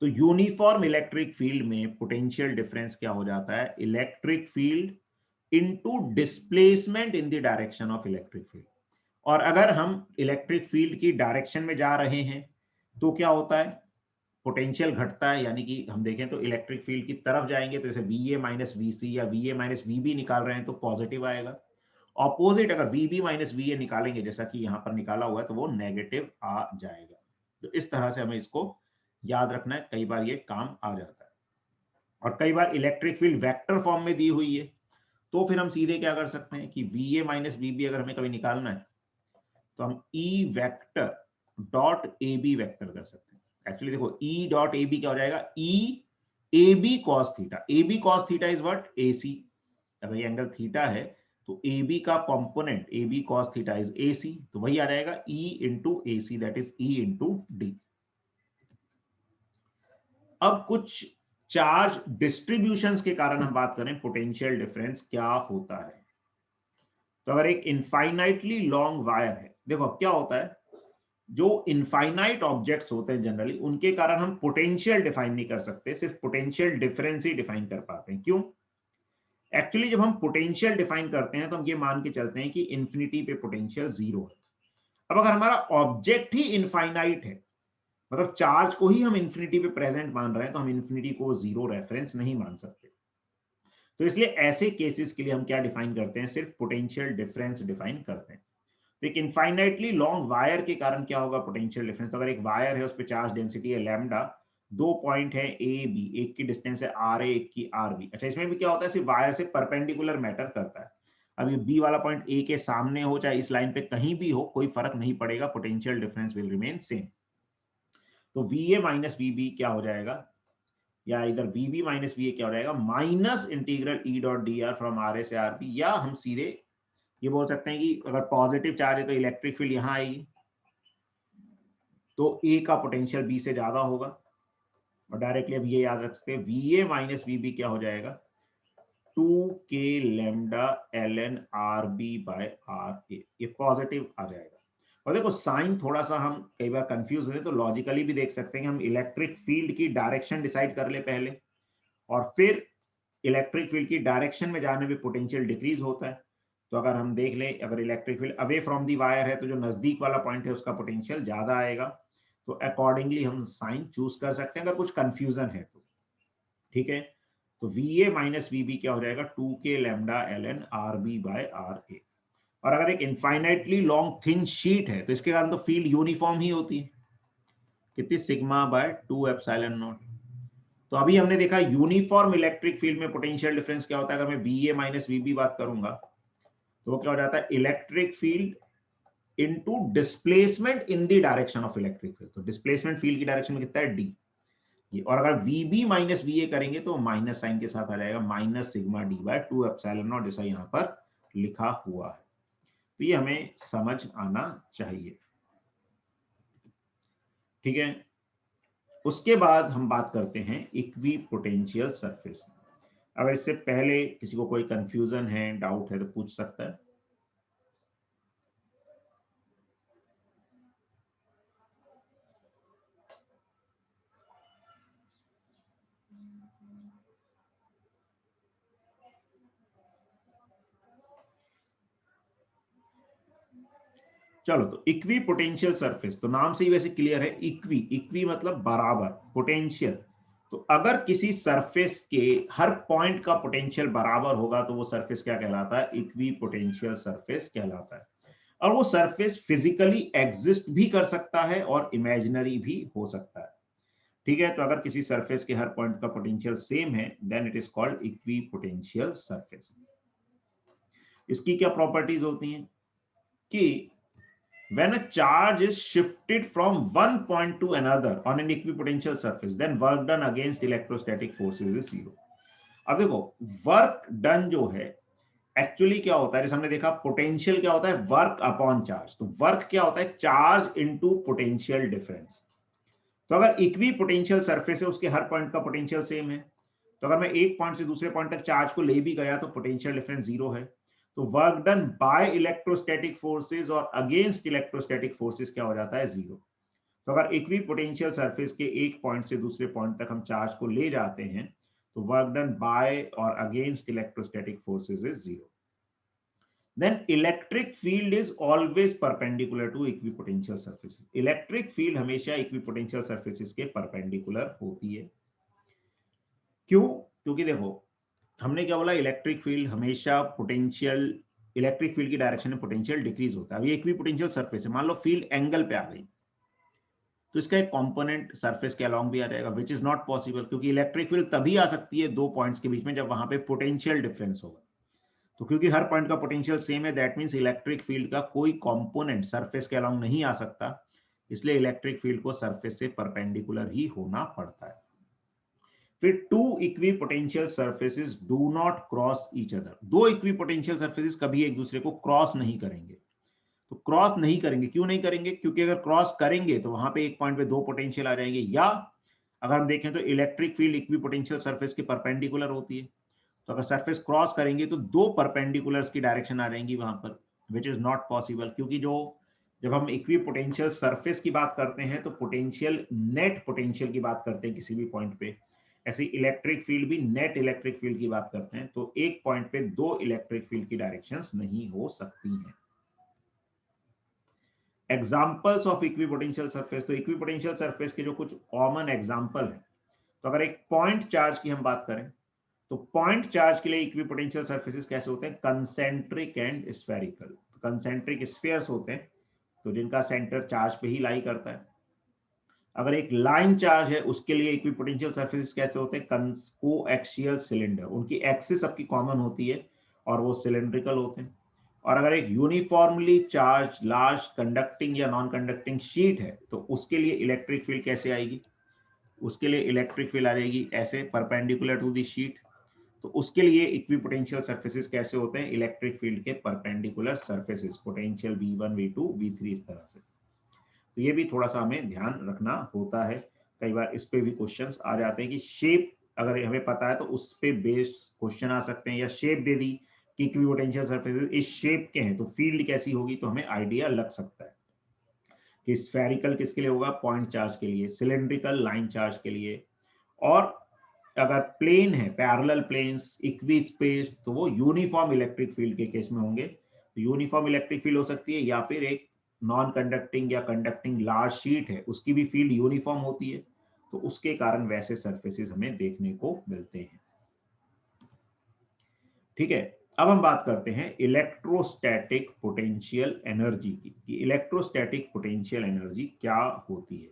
तो यूनिफॉर्म इलेक्ट्रिक फील्ड में पोटेंशियल डिफरेंस क्या हो जाता है, electric field into displacement in the direction of electric field. और अगर हम इलेक्ट्रिक फील्ड की डायरेक्शन में जा रहे हैं तो क्या होता है, पोटेंशियल घटता है, यानी कि हम देखें तो इलेक्ट्रिक फील्ड की तरफ जाएंगे तो जैसे VA माइनस VC या VA माइनस VB निकाल रहे हैं तो पॉजिटिव आएगा, ऑपोजिट अगर VB माइनस VA निकालेंगे जैसा कि यहां पर निकाला हुआ है तो वो नेगेटिव आ जाएगा। तो इस तरह से हमें इसको याद रखना है, कई बार ये काम आ जाता है। और कई बार इलेक्ट्रिक फील्ड वेक्टर फॉर्म में दी हुई है तो फिर हम सीधे क्या कर सकते हैं कि VA माइनस VB अगर हमें कभी निकालना है तो हम E vector dot AB vector कर सकते हैं। एक्चुअली देखो E डॉट AB क्या हो जाएगा, E AB cos theta, AB cos theta is what, AC, अगर ये एंगल थीटा है तो AB का component AB cos theta is AC, तो वही आ जाएगा E into AC, that is E into D। अब कुछ चार्ज डिस्ट्रीब्यूशंस के कारण हम बात करें पोटेंशियल डिफरेंस क्या होता है। तो अगर एक इनफाइनाइटली लॉन्ग वायर है, देखो क्या होता है, जो इनफाइनाइट ऑब्जेक्ट्स होते हैं जनरली उनके कारण हम पोटेंशियल डिफाइन नहीं कर सकते, सिर्फ पोटेंशियल डिफरेंस ही डिफाइन कर पाते हैं। क्यों, एक्चुअली जब हम पोटेंशियल डिफाइन करते हैं तो हम ये मान के चलते हैं कि इंफिनिटी पे पोटेंशियल 0 है। अब अगर हमारा ऑब्जेक्ट ही इनफाइनाइट है, मतलब चार्ज को ही हम इंफिनिटी पे प्रेजेंट मान रहे हैं, तो हम इंफिनिटी को 0 रेफरेंस नहीं मान सकते। तो इसलिए ऐसे केसेस के लिए हम क्या डिफाइन करते हैं, सिर्फ पोटेंशियल डिफरेंस डिफाइन करते हैं। तो एक इनफाइनाइटली लॉन्ग वायर के कारण क्या होगा पोटेंशियल डिफरेंस, तो अगर एक वायर है उस पर चार्ज डेंसिटी है लैम्डा, दो पॉइंट है ए बी, एक की डिस्टेंस है आर ए, एक की आर बी। अच्छा, इसमें भी क्या होता है, सिर्फ वायर से परपेंडिकुलर मैटर करता है। अब ये बी वाला पॉइंट ए के सामने हो चाहे इस लाइन पे कहीं भी हो, कोई फर्क नहीं पड़ेगा, potential difference will remain same. तो VA माइनस VB क्या हो जाएगा, या इधर VB माइनस VA क्या हो जाएगा, minus integral E dot D R from RA से RB, या हम सीधे ये बोल सकते हैं कि अगर पॉजिटिव चार्ज है तो इलेक्ट्रिक फील्ड यहां आएगी तो A का पोटेंशियल B से ज्यादा होगा, और डायरेक्टली अब ये याद रख सकते हैं VA माइनस VB क्या हो जाएगा 2K lambda ln RB by RA, ये पॉजिटिव आ जाएगा। और देखो साइन थोड़ा सा हम कई बार कंफ्यूज हुए तो लॉजिकली भी देख सकते हैं कि हम इलेक्ट्रिक फील्ड की डायरेक्शन डिसाइड कर ले पहले और फिर इलेक्ट्रिक फील्ड की डायरेक्शन में जाने में पोटेंशियल डिक्रीज होता है। तो अगर हम देख लें अगर electric field away from the wire है तो जो नजदीक वाला पॉइंट है उसका पोटेंशियल ज्यादा आएगा, तो अकॉर्डिंगली हम साइन चूज कर सकते हैं अगर कुछ कंफ्यूजन है तो। ठीक है, तो VA माइनस VB क्या हो जाएगा 2K lambda ln RB by RA। और अगर एक इनफाइनाइटली लॉन्ग थिन शीट है तो इसके कारण तो फील्ड यूनिफॉर्म ही होती है, कितनी सिग्मा बाय 2 एप्सिलॉन नॉट। तो अभी हमने देखा यूनिफॉर्म इलेक्ट्रिक फील्ड में पोटेंशियल डिफरेंस क्या होता है। अगर मैं VA माइनस VB बात करूंगा तो वो क्या हो जाता है electric field into displacement in the direction of electric field. तो डिस्प्लेसमेंट फील्ड की डायरेक्शन में कितना है D, और अगर VB माइनस VA करेंगे तो माइनस साइन के साथ आ जाएगा minus sigma D by 2 epsilon naught, जैसा यहाँ पर लिखा हुआ है। तो ये हमें समझ आना चाहिए। ठीक है, उसके बाद हम बात करते हैं इक्विपोटेंशियल सरफेस। अगर इससे पहले किसी को कोई कंफ्यूजन है डाउट है तो पूछ सकता है। चलो, तो इक्वी पोटेंशियल सरफेस तो नाम से ही वैसे क्लियर है, इक्वी इक्वी मतलब बराबर, पोटेंशियल तो अगर किसी सरफेस के हर पॉइंट का पोटेंशियल बराबर होगा तो वो सरफेस क्या कहलाता है, इक्वी पोटेंशियल सरफेस कहलाता है। और वो सरफेस फिजिकली एग्जिस्ट भी कर सकता है और इमेजिनरी भी हो सकता है। ठीक है, तो अगर किसी सरफेस के हर पॉइंट का पोटेंशियल सेम है then it is called equipotential surface. इसकी क्या प्रॉपर्टीज होती हैं कि when a charge is shifted from one point to another on an equipotential surface then work done against electrostatic forces is zero। अब देखो work done जो है actually क्या होता है, जैसे हमने देखा पोटेंशियल क्या होता है वर्क अपॉन चार्ज, तो वर्क क्या होता है चार्ज इनटू पोटेंशियल डिफरेंस। तो अगर इक्वी पोटेंशियल सरफेस है उसके हर पॉइंट का पोटेंशियल सेम है, तो अगर मैं एक पॉइंट से दूसरे पॉइंट तक चार्ज को ले भी गया तो पोटेंशियल डिफरेंस जीरो है। तो work done by electrostatic forces और अगेंस्ट इलेक्ट्रोस्टैटिक फोर्सेस क्या हो जाता है जीरो। तो अगर इक्वी पोटेंशियल सरफेस के एक पॉइंट से दूसरे पॉइंट तक हम चार्ज को ले जाते हैं तो वर्क डन बाय और against electrostatic forces is zero. then electric field is always perpendicular to equipotential surfaces। Electric field हमेशा इक्विपोटेंशियल सरफेसेस के परपेंडिकुलर होती है। क्यों? क्योंकि देखो हमने क्या बोला, इलेक्ट्रिक फील्ड हमेशा पोटेंशियल, इलेक्ट्रिक फील्ड की डायरेक्शन में पोटेंशियल डिक्रीज होता है। अभी इक्विपोटेंशियल सरफेस है, मान लो फील्ड एंगल पे आ गई तो इसका एक कंपोनेंट सरफेस के अलोंग भी आ जाएगा, विच इज नॉट पॉसिबल क्योंकि इलेक्ट्रिक फील्ड तभी आ सकती है दो पॉइंट्स के बीच में जब वहां पे पोटेंशियल डिफरेंस होगा। तो क्योंकि हर पॉइंट का पोटेंशियल सेम है दैट मींस इलेक्ट्रिक फील्ड का कोई कंपोनेंट सरफेस के अलोंग नहीं आ सकता, इसलिए इलेक्ट्रिक फील्ड को सरफेस से परपेंडिकुलर ही होना पड़ता है। फिर two equipotential surfaces do not cross each other. दो इक्विपोटेंशियल सरफेसेस कभी एक दूसरे को क्रॉस नहीं करेंगे। तो क्रॉस नहीं करेंगे, क्यों नहीं करेंगे? क्योंकि अगर क्रॉस करेंगे तो वहां पे एक पॉइंट पे दो पोटेंशियल आ जाएंगे, या अगर हम देखें तो इलेक्ट्रिक फील्ड इक्विपोटेंशियल सरफेस के परपेंडिकुलर होती है, तो अगर सरफेस क्रॉस करेंगे तो दो परपेंडिकुलर्स की डायरेक्शन आ जाएंगी वहां पर, विच इज नॉट पॉसिबल। क्योंकि जो जब हम इक्विपोटेंशियल सरफेस की बात करते हैं तो पोटेंशियल नेट पोटेंशियल की बात करते हैं किसी भी पॉइंट पे, ऐसे इलेक्ट्रिक फील्ड भी नेट इलेक्ट्रिक फील्ड की बात करते हैं। तो एक पॉइंट पे दो इलेक्ट्रिक फील्ड की डायरेक्शंस नहीं हो सकती हैं। एग्जाम्पल्स ऑफ इक्विपोटेंशियल सरफेस, तो इक्विपोटेंशियल सरफेस के जो कुछ कॉमन एग्जाम्पल है, तो अगर एक पॉइंट चार्ज की हम बात करें तो पॉइंट चार्ज के लिए इक्विपोटेंशियल सरफेसेस कैसे होते हैं, concentric and spherical. Concentric spheres होते हैं तो जिनका सेंटर चार्ज पे ही लाई करता है। अगर एक लाइन चार्ज है उसके लिए इक्विपोटेंशियल सरफेसेस कैसे होते हैं, कोएक्सियल सिलेंडर, उनकी एक्सिस सबकी कॉमन होती है और वो सिलेंड्रिकल होते हैं। और अगर एक यूनिफॉर्मली चार्ज लार्ज कंडक्टिंग या नॉन कंडक्टिंग शीट है तो उसके लिए इलेक्ट्रिक फील्ड कैसे आएगी, उसके लिए इलेक्ट्रिक फील्ड आ जाएगी ऐसे परपेंडिकुलर टू द शीट। तो उसके लिए इक्विपोटेंशियल सरफेसेस कैसे होते हैं, इलेक्ट्रिक फील्ड के perpendicular surfaces, potential V1 V2 V3 इस तरह से। तो ये भी थोड़ा सा हमें ध्यान रखना होता है, कई बार इस पे भी क्वेश्चंस आ जाते हैं कि शेप अगर हमें पता है तो उस पे बेस्ड क्वेश्चन आ सकते हैं, या शेप दे दी कि इक्विपोटेंशियल सरफेसेस इस शेप के हैं तो फील्ड कैसी होगी, तो हमें आइडिया लग सकता है कि स्फेरिकल किसके लिए होगा, पॉइंट चार्ज के लिए, सिलेंड्रिकल लाइन चार्ज के लिए, और अगर प्लेन है पैरेलल प्लेन्स इक्वी स्पेस तो वो यूनिफॉर्म इलेक्ट्रिक फील्ड के केस में होंगे। तो यूनिफॉर्म इलेक्ट्रिक फील्ड हो सकती है, या फिर एक नॉन कंडक्टिंग या कंडक्टिंग लार्ज शीट है उसकी भी फील्ड यूनिफॉर्म होती है, तो उसके कारण वैसे सरफेसेस हमें देखने को मिलते हैं। ठीक है, अब हम बात करते हैं इलेक्ट्रोस्टैटिक पोटेंशियल एनर्जी की कि इलेक्ट्रोस्टैटिक पोटेंशियल एनर्जी क्या होती है।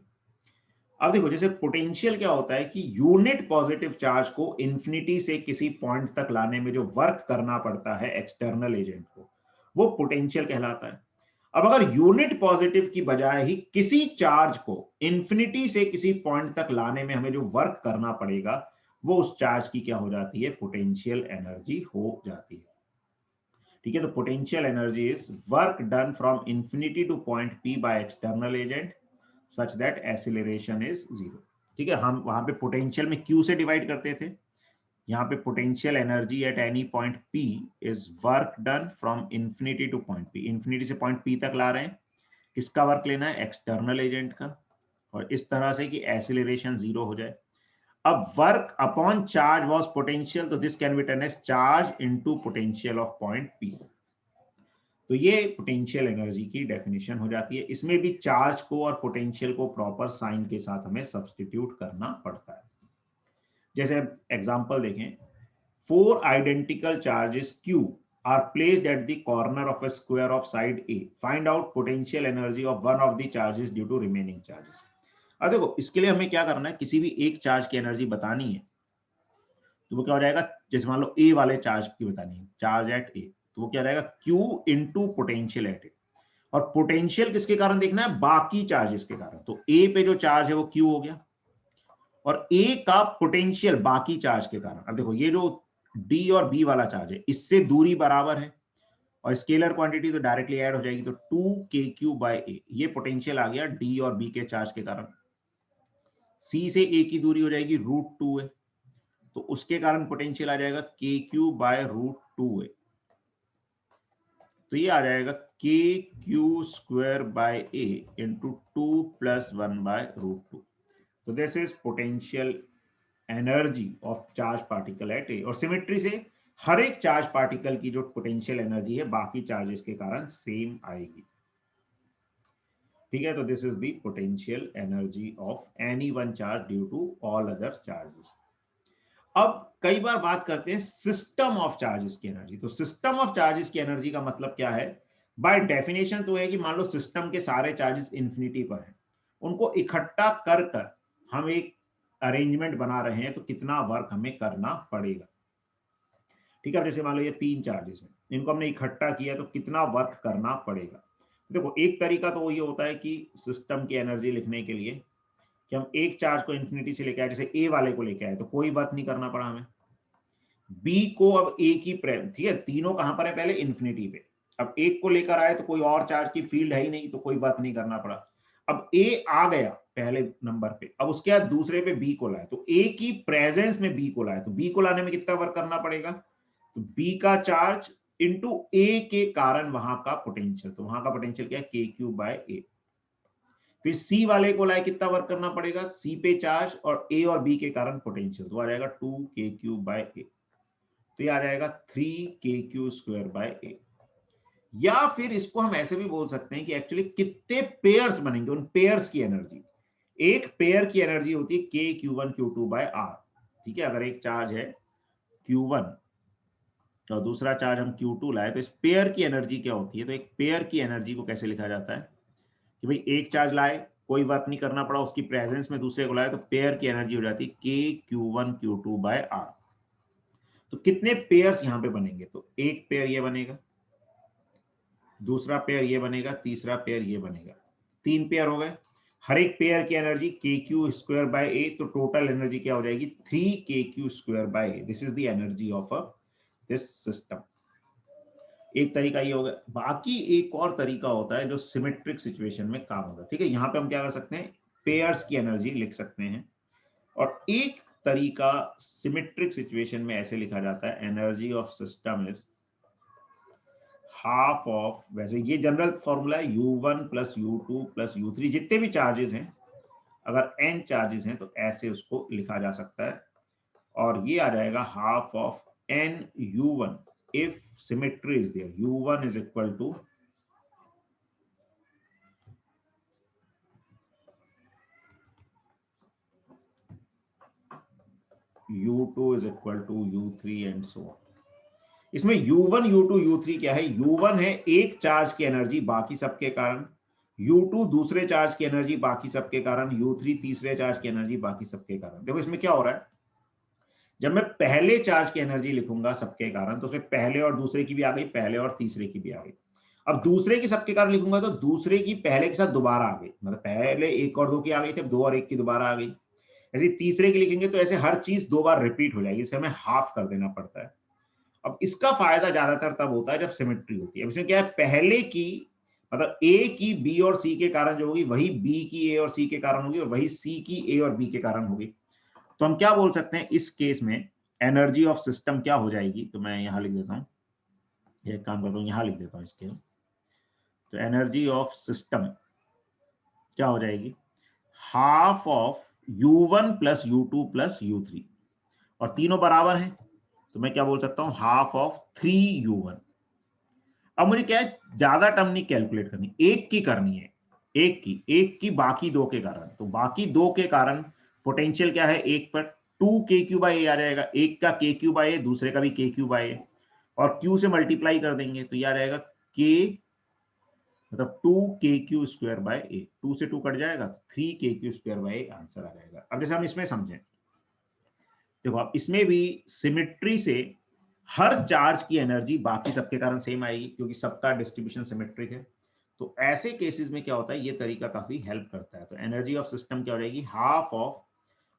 अब देखो, जैसे पोटेंशियल क्या होता है कि यूनिट पॉजिटिव चार्ज को इंफिनिटी से किसी पॉइंट तक लाने में जो वर्क करना पड़ता है एक्सटर्नल एजेंट को, वो पोटेंशियल कहलाता है। अब अगर यूनिट पॉजिटिव की बजाय ही किसी चार्ज को इंफिनिटी से किसी पॉइंट तक लाने में हमें जो वर्क करना पड़ेगा, वो उस चार्ज की क्या हो जाती है, पोटेंशियल एनर्जी हो जाती है। ठीक है, तो potential energy is work done from infinity to point P by external agent such that acceleration is zero। ठीक है, हम वहां पे पोटेंशियल में Q से डिवाइड करते थे, यहाँ पे potential energy at any point P is work done from infinity to point P। Infinity से पॉइंट P तक ला रहे हैं, किसका वर्क लेना है, एक्सटर्नल एजेंट का, और इस तरह से कि एक्सीलरेशन जीरो हो जाए। अब work upon charge was potential, तो this can be written as charge into potential of point P। तो ये पोटेंशियल एनर्जी की डेफिनेशन हो जाती है। इसमें भी चार्ज को और पोटेंशियल को प्रॉपर साइन के साथ हमें सब्स्टिट्यूट करना पड़ता है। जैसे एग्जांपल देखें, 4 identical charges Q are placed at the corner of a square of side A, find out potential energy of one of the charges due to remaining charges. अब देखो, इसके लिए हमें क्या करना है, किसी भी एक चार्ज की एनर्जी बतानी है, तो वो क्या हो जाएगा, जैसे मान लो A वाले चार्ज की बतानी है, चार्ज एट A, तो वो क्या रहेगा, Q into potential at A। और पोटेंशियल किसके कारण देखना है, बाकी चार्जेस के कारण। तो ए पे जो चार्ज है वो Q हो गया, और ए का पोटेंशियल बाकी चार्ज के कारण। अब देखो, ये जो डी और बी वाला चार्ज है इससे दूरी बराबर है, और स्केलर क्वांटिटी तो डायरेक्टली ऐड हो जाएगी, तो 2kq बाय ए, ये पोटेंशियल आ गया डी और बी के चार्ज के कारण। सी से ए की दूरी हो जाएगी √2a, तो उसके कारण पोटेंशियल आ जाएगा kq बाय √2a। तो ये आ जाएगा kq square by a into 2 + 1 by √2। तो this is potential energy of charge particle at A. और सिमेट्री से हर एक चार्ज पार्टिकल की जो पोटेंशियल एनर्जी है बाकी चार्जेस के कारण सेम आएगी। ठीक है, तो this is the potential energy of any one charge due to all other charges. अब कई बार बात करते हैं सिस्टम ऑफ चार्जेस की एनर्जी। तो सिस्टम ऑफ चार्जेस की एनर्जी का मतलब क्या है, बाय डेफिनेशन तो है कि मान लो सिस्टम के सारे चार्जेस इंफिनिटी पर हैं, उनको इकट्ठा कर कर हम एक अरेंजमेंट बना रहे हैं, तो कितना वर्क हमें करना पड़ेगा। ठीक है, जैसे मान लो ये 3 चार्जेस हैं, इनको हमने इकट्ठा किया तो कितना वर्क करना पड़ेगा। देखो, एक तरीका तो ये होता है कि सिस्टम की एनर्जी लिखने के लिए कि हम एक चार्ज को इंफिनिटी से लेके आए, जैसे ए वाले को लेके आए तो कोई वर्क नहीं करना पड़ा हमें। बी को अब ए की ठीक है, तीनों कहां पर है, पहले इंफिनिटी पे। अब एक को लेकर आए तो कोई और चार्ज की फील्ड है ही नहीं, तो कोई वर्क नहीं करना पड़ा। अब ए आ गया पहले नंबर पे, अब उसके बाद दूसरे पे बी को लाए, तो ए की प्रेजेंस में बी को लाए, तो बी को लाने में कितना वर्क करना पड़ेगा, तो बी का चार्ज इंटू ए के कारण वहां का पोटेंशियल, तो वहां का पोटेंशियल क्या है, kq बाय ए। फिर सी वाले को लाए, कितना वर्क करना पड़ेगा, सी पे चार्ज और ए और बी के कारण पोटेंशियल, तो आ जाएगा 2kq बाय ए। तो ये आ जाएगा 3kq स्क्वायर बाय ए। या फिर इसको हम ऐसे भी बोल सकते हैं कि एक्चुअली कितने पेयर्स बनेंगे, उन पेयर्स की एनर्जी। एक पेयर की एनर्जी होती है kq1 q2 बाय r। ठीक है, अगर एक चार्ज है q1 और दूसरा चार्ज हम q2 लाए, तो इस पेयर की एनर्जी क्या होती है, तो एक पेयर की एनर्जी को कैसे लिखा जाता है कि भाई एक चार्ज लाए, कोई वर्क नहीं करना पड़ा, उसकी प्रेजेंस में दूसरे को लाए, तो पेयर की एनर्जी हो जाती है kq1 q2 बाय r। तो कितने पेयर्स यहां पे बनेंगे, तो एक पेयर ये बनेगा, दूसरा पेयर ये बनेगा, तीसरा पेयर ये बनेगा, 3 पेयर हो गए। हर एक पेयर की energy kq square by a, तो टोटल एनर्जी क्या हो जाएगी 3kq square by a। This is the energy of this system. एक तरीका ये होगा। बाकी एक और तरीका होता है जो सिमेट्रिक सिचुएशन में काम होता है। ठीक है, यहाँ पे हम क्या कर सकते हैं, पेयर्स की एनर्जी लिख सकते हैं। और एक तरीका सिमेट्रिक सिचुएशन में ऐसे लिखा जाता है, energy of system is half of, वैसे ये जनरल फॉर्मूला है, U1 plus U2 plus U3, जितने भी चार्जेस हैं, अगर n चार्जेस हैं तो ऐसे उसको लिखा जा सकता है, और ये आ जाएगा half of n U1 if symmetry is there. U1 is equal to U2 is equal to U3 and so on. इसमें U1, U2, U3 क्या है? U1 है एक चार्ज की एनर्जी बाकी सबके कारण, U2 दूसरे चार्ज की एनर्जी बाकी सबके कारण, U3 तीसरे चार्ज की एनर्जी बाकी सबके कारण। देखो इसमें क्या हो रहा है, जब मैं पहले चार्ज की एनर्जी लिखूंगा सबके कारण, तो उसमें पहले और दूसरे की भी आ गई, पहले और तीसरे की भी आ गई। अब दूसरे की सबके कारण लिखूंगा तो दूसरे की पहले के साथ दोबारा आ गई, मतलब पहले एक और दो की आ गई थी, दो और एक की दोबारा आ गई। ऐसे तीसरे की लिखेंगे तो ऐसे हर चीज दो बार रिपीट हो जाएगी, इसे हमें हाफ कर देना पड़ता है। अब इसका फायदा ज्यादातर तब होता है जब सिमेट्री होती है। इसमें क्या है, पहले की मतलब ए की बी और सी के कारण जो होगी, वही बी की ए और सी के कारण होगी, और वही सी की ए और बी के कारण होगी। तो हम क्या बोल सकते हैं इस केस में, एनर्जी ऑफ सिस्टम क्या हो जाएगी, तो मैं यहां लिख देता हूं, एक काम करता हूं, यहां लिख देता हूं इसके। तो एनर्जी ऑफ सिस्टम क्या हो जाएगी, half of U1 plus U2 plus U3, और तीनों बराबर हैं, तो मैं क्या बोल सकता हूं, हाफ ऑफ 3U1। अब मुझे क्या है, ज्यादा टर्म नहीं कैलकुलेट करनी, एक की करनी है, एक की बाकी दो के कारण। तो बाकी दो के कारण पोटेंशियल क्या है, एक पर 2kq/a आ जाएगा, एक का kq/a, दूसरे का भी kq/a, और q से मल्टीप्लाई कर देंगे तो यह रहेगा k, मतलब 2kq²/a, 2 से 2 कट जाएगा, 3kq²/a आंसर आ जाएगा। अब जैसे हम इसमें समझें, देखो अब इसमें भी सिमेट्री से हर चार्ज की एनर्जी बाकी सबके कारण सेम आएगी, क्योंकि सबका डिस्ट्रीब्यूशन सिमेट्रिक है। तो ऐसे केसेस में क्या होता है, ये तरीका काफी हेल्प करता है। तो एनर्जी ऑफ सिस्टम क्या हो जाएगी, हाफ ऑफ,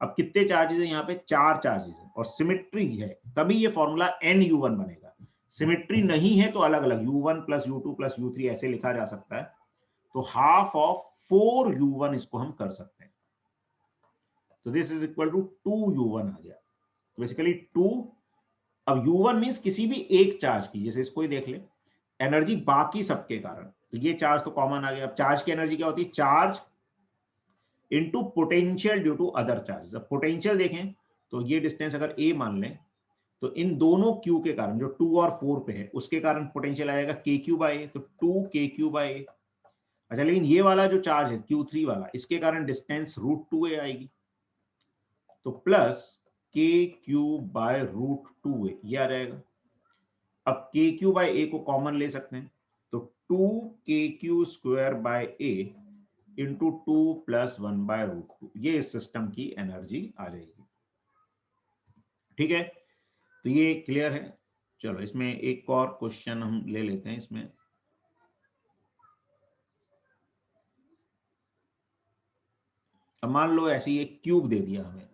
अब कितने चार्जेस है यहाँ पे, 4 चार्जेस है, और सिमेट्री है, तभी ये फॉर्मूला NU1 बनेगा। सिमेट्री नहीं है तो अलग अलग U1 plus U2 plus U3 ऐसे लिखा जा सकता है। तो हाफ ऑफ 4U1 इसको हम कर सकते हैं। तो this is equal to 2U1 आ गया। बेसिकली 2, अब U1 मींस किसी भी एक चार्ज की, जैसे इसको ही देख ले, एनर्जी बाकी सबके कारण, तो ये चार्ज तो कॉमन आ गया। अब चार्ज की एनर्जी क्या होती है, charge into potential due to other charge. अब पोटेंशियल देखें तो ये डिस्टेंस अगर a मान लें, तो इन दोनों q के कारण, जो 2 और 4 पे है, उसके कारण पोटेंशियल आएगा kq/a, तो 2kq/a। अच्छा, लेकिन ये वाला जो चार्ज है Q3 वाला, इसके कारण डिस्टेंस √2a आएगी, तो प्लस kq/√2a ये आ जाएगा। अब kq/a को कॉमन ले सकते हैं, तो 2kq²/a इंटू 2 प्लस 1/√2, ये इस सिस्टम की एनर्जी आ जाएगी। ठीक है, तो ये क्लियर है। चलो इसमें एक और क्वेश्चन हम ले लेते हैं। इसमें अब मान लो ऐसी एक क्यूब दे दिया हमें,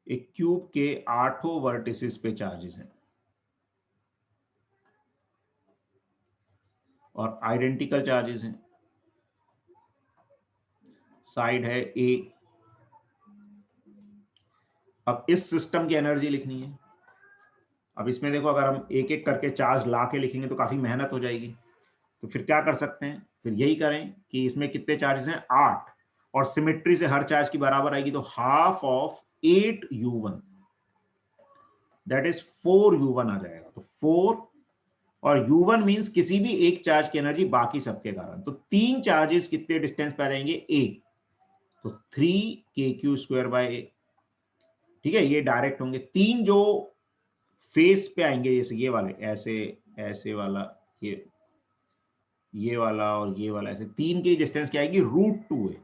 एक क्यूब के 8 वर्टिसेस पे चार्जेस हैं और आइडेंटिकल चार्जेस हैं, साइड है A। अब इस सिस्टम की एनर्जी लिखनी है। अब इसमें देखो, अगर हम एक एक करके चार्ज ला के लिखेंगे तो काफी मेहनत हो जाएगी, तो फिर क्या कर सकते हैं, फिर यही करें कि इसमें कितने चार्जेस हैं, 8, और सिमेट्री से हर चार्ज की बराबर आएगी, तो half of 8U1, that is 4U1 आ जाएगा। तो 4, और U1 मींस किसी भी एक चार्ज की एनर्जी बाकी सबके कारण, तो तीन चार्जेस कितने डिस्टेंस पे रहेंगे, A, तो 3kq²/a। ठीक है, ये डायरेक्ट होंगे। तीन जो फेस पे आएंगे, जैसे ये वाले, ऐसे ऐसे वाला, ये वाला और ये वाला, ऐसे तीन की डिस्टेंस क्या आएगी, √2a,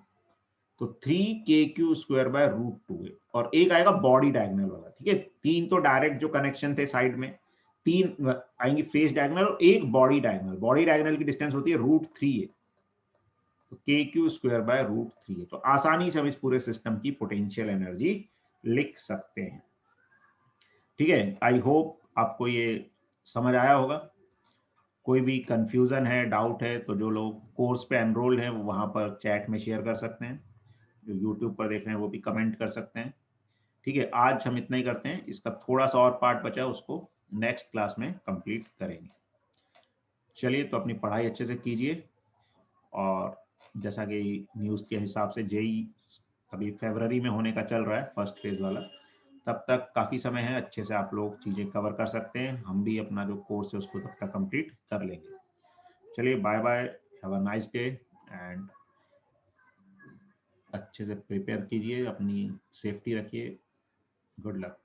तो 3kq²/√2a, और एक आएगा बॉडी डायगोनल वाला। ठीक है, तीन तो डायरेक्ट जो कनेक्शन थे साइड में, तीन आएंगी फेस डायगोनल और एक बॉडी डायगोनल। बॉडी डायगोनल की डिस्टेंस होती है √3a, तो kq²/√3a। तो आसानी से हम इस पूरे सिस्टम की पोटेंशियल एनर्जी लिख सकते हैं। ठीक है, आई होप आपको ये समझ आया होगा। कोई भी कंफ्यूजन है, डाउट है, तो जो लोग कोर्स पे एनरोल्ड हैं वो वहाँ पर चैट में शेयर कर सकते हैं। जो यूट्यूब पर देख रहे हैं वो भी कमेंट कर सकते हैं। ठीक है, आज हम इतना ही करते हैं। इसका थोड़ा सा और पार्ट बचा है, उसको नेक्स्ट क्लास में कंप्लीट करेंगे। चलिए, तो अपनी पढ़ाई अच्छे से कीजिए। और जैसा कि न्यूज़ के हिसाब से जेई अभी फरवरी में होने का चल रहा है, फर्स्ट फेज वाला। तब तक काफ़ी समय है, अच्छे से आप लोग चीज़ें कवर कर सकते हैं। हम भी अपना जो कोर्स है उसको तब तक कंप्लीट कर लेंगे। चलिए, bye bye, have a nice day and अच्छे से प्रिपेयर कीजिए, अपनी सेफ्टी रखिए। Good luck.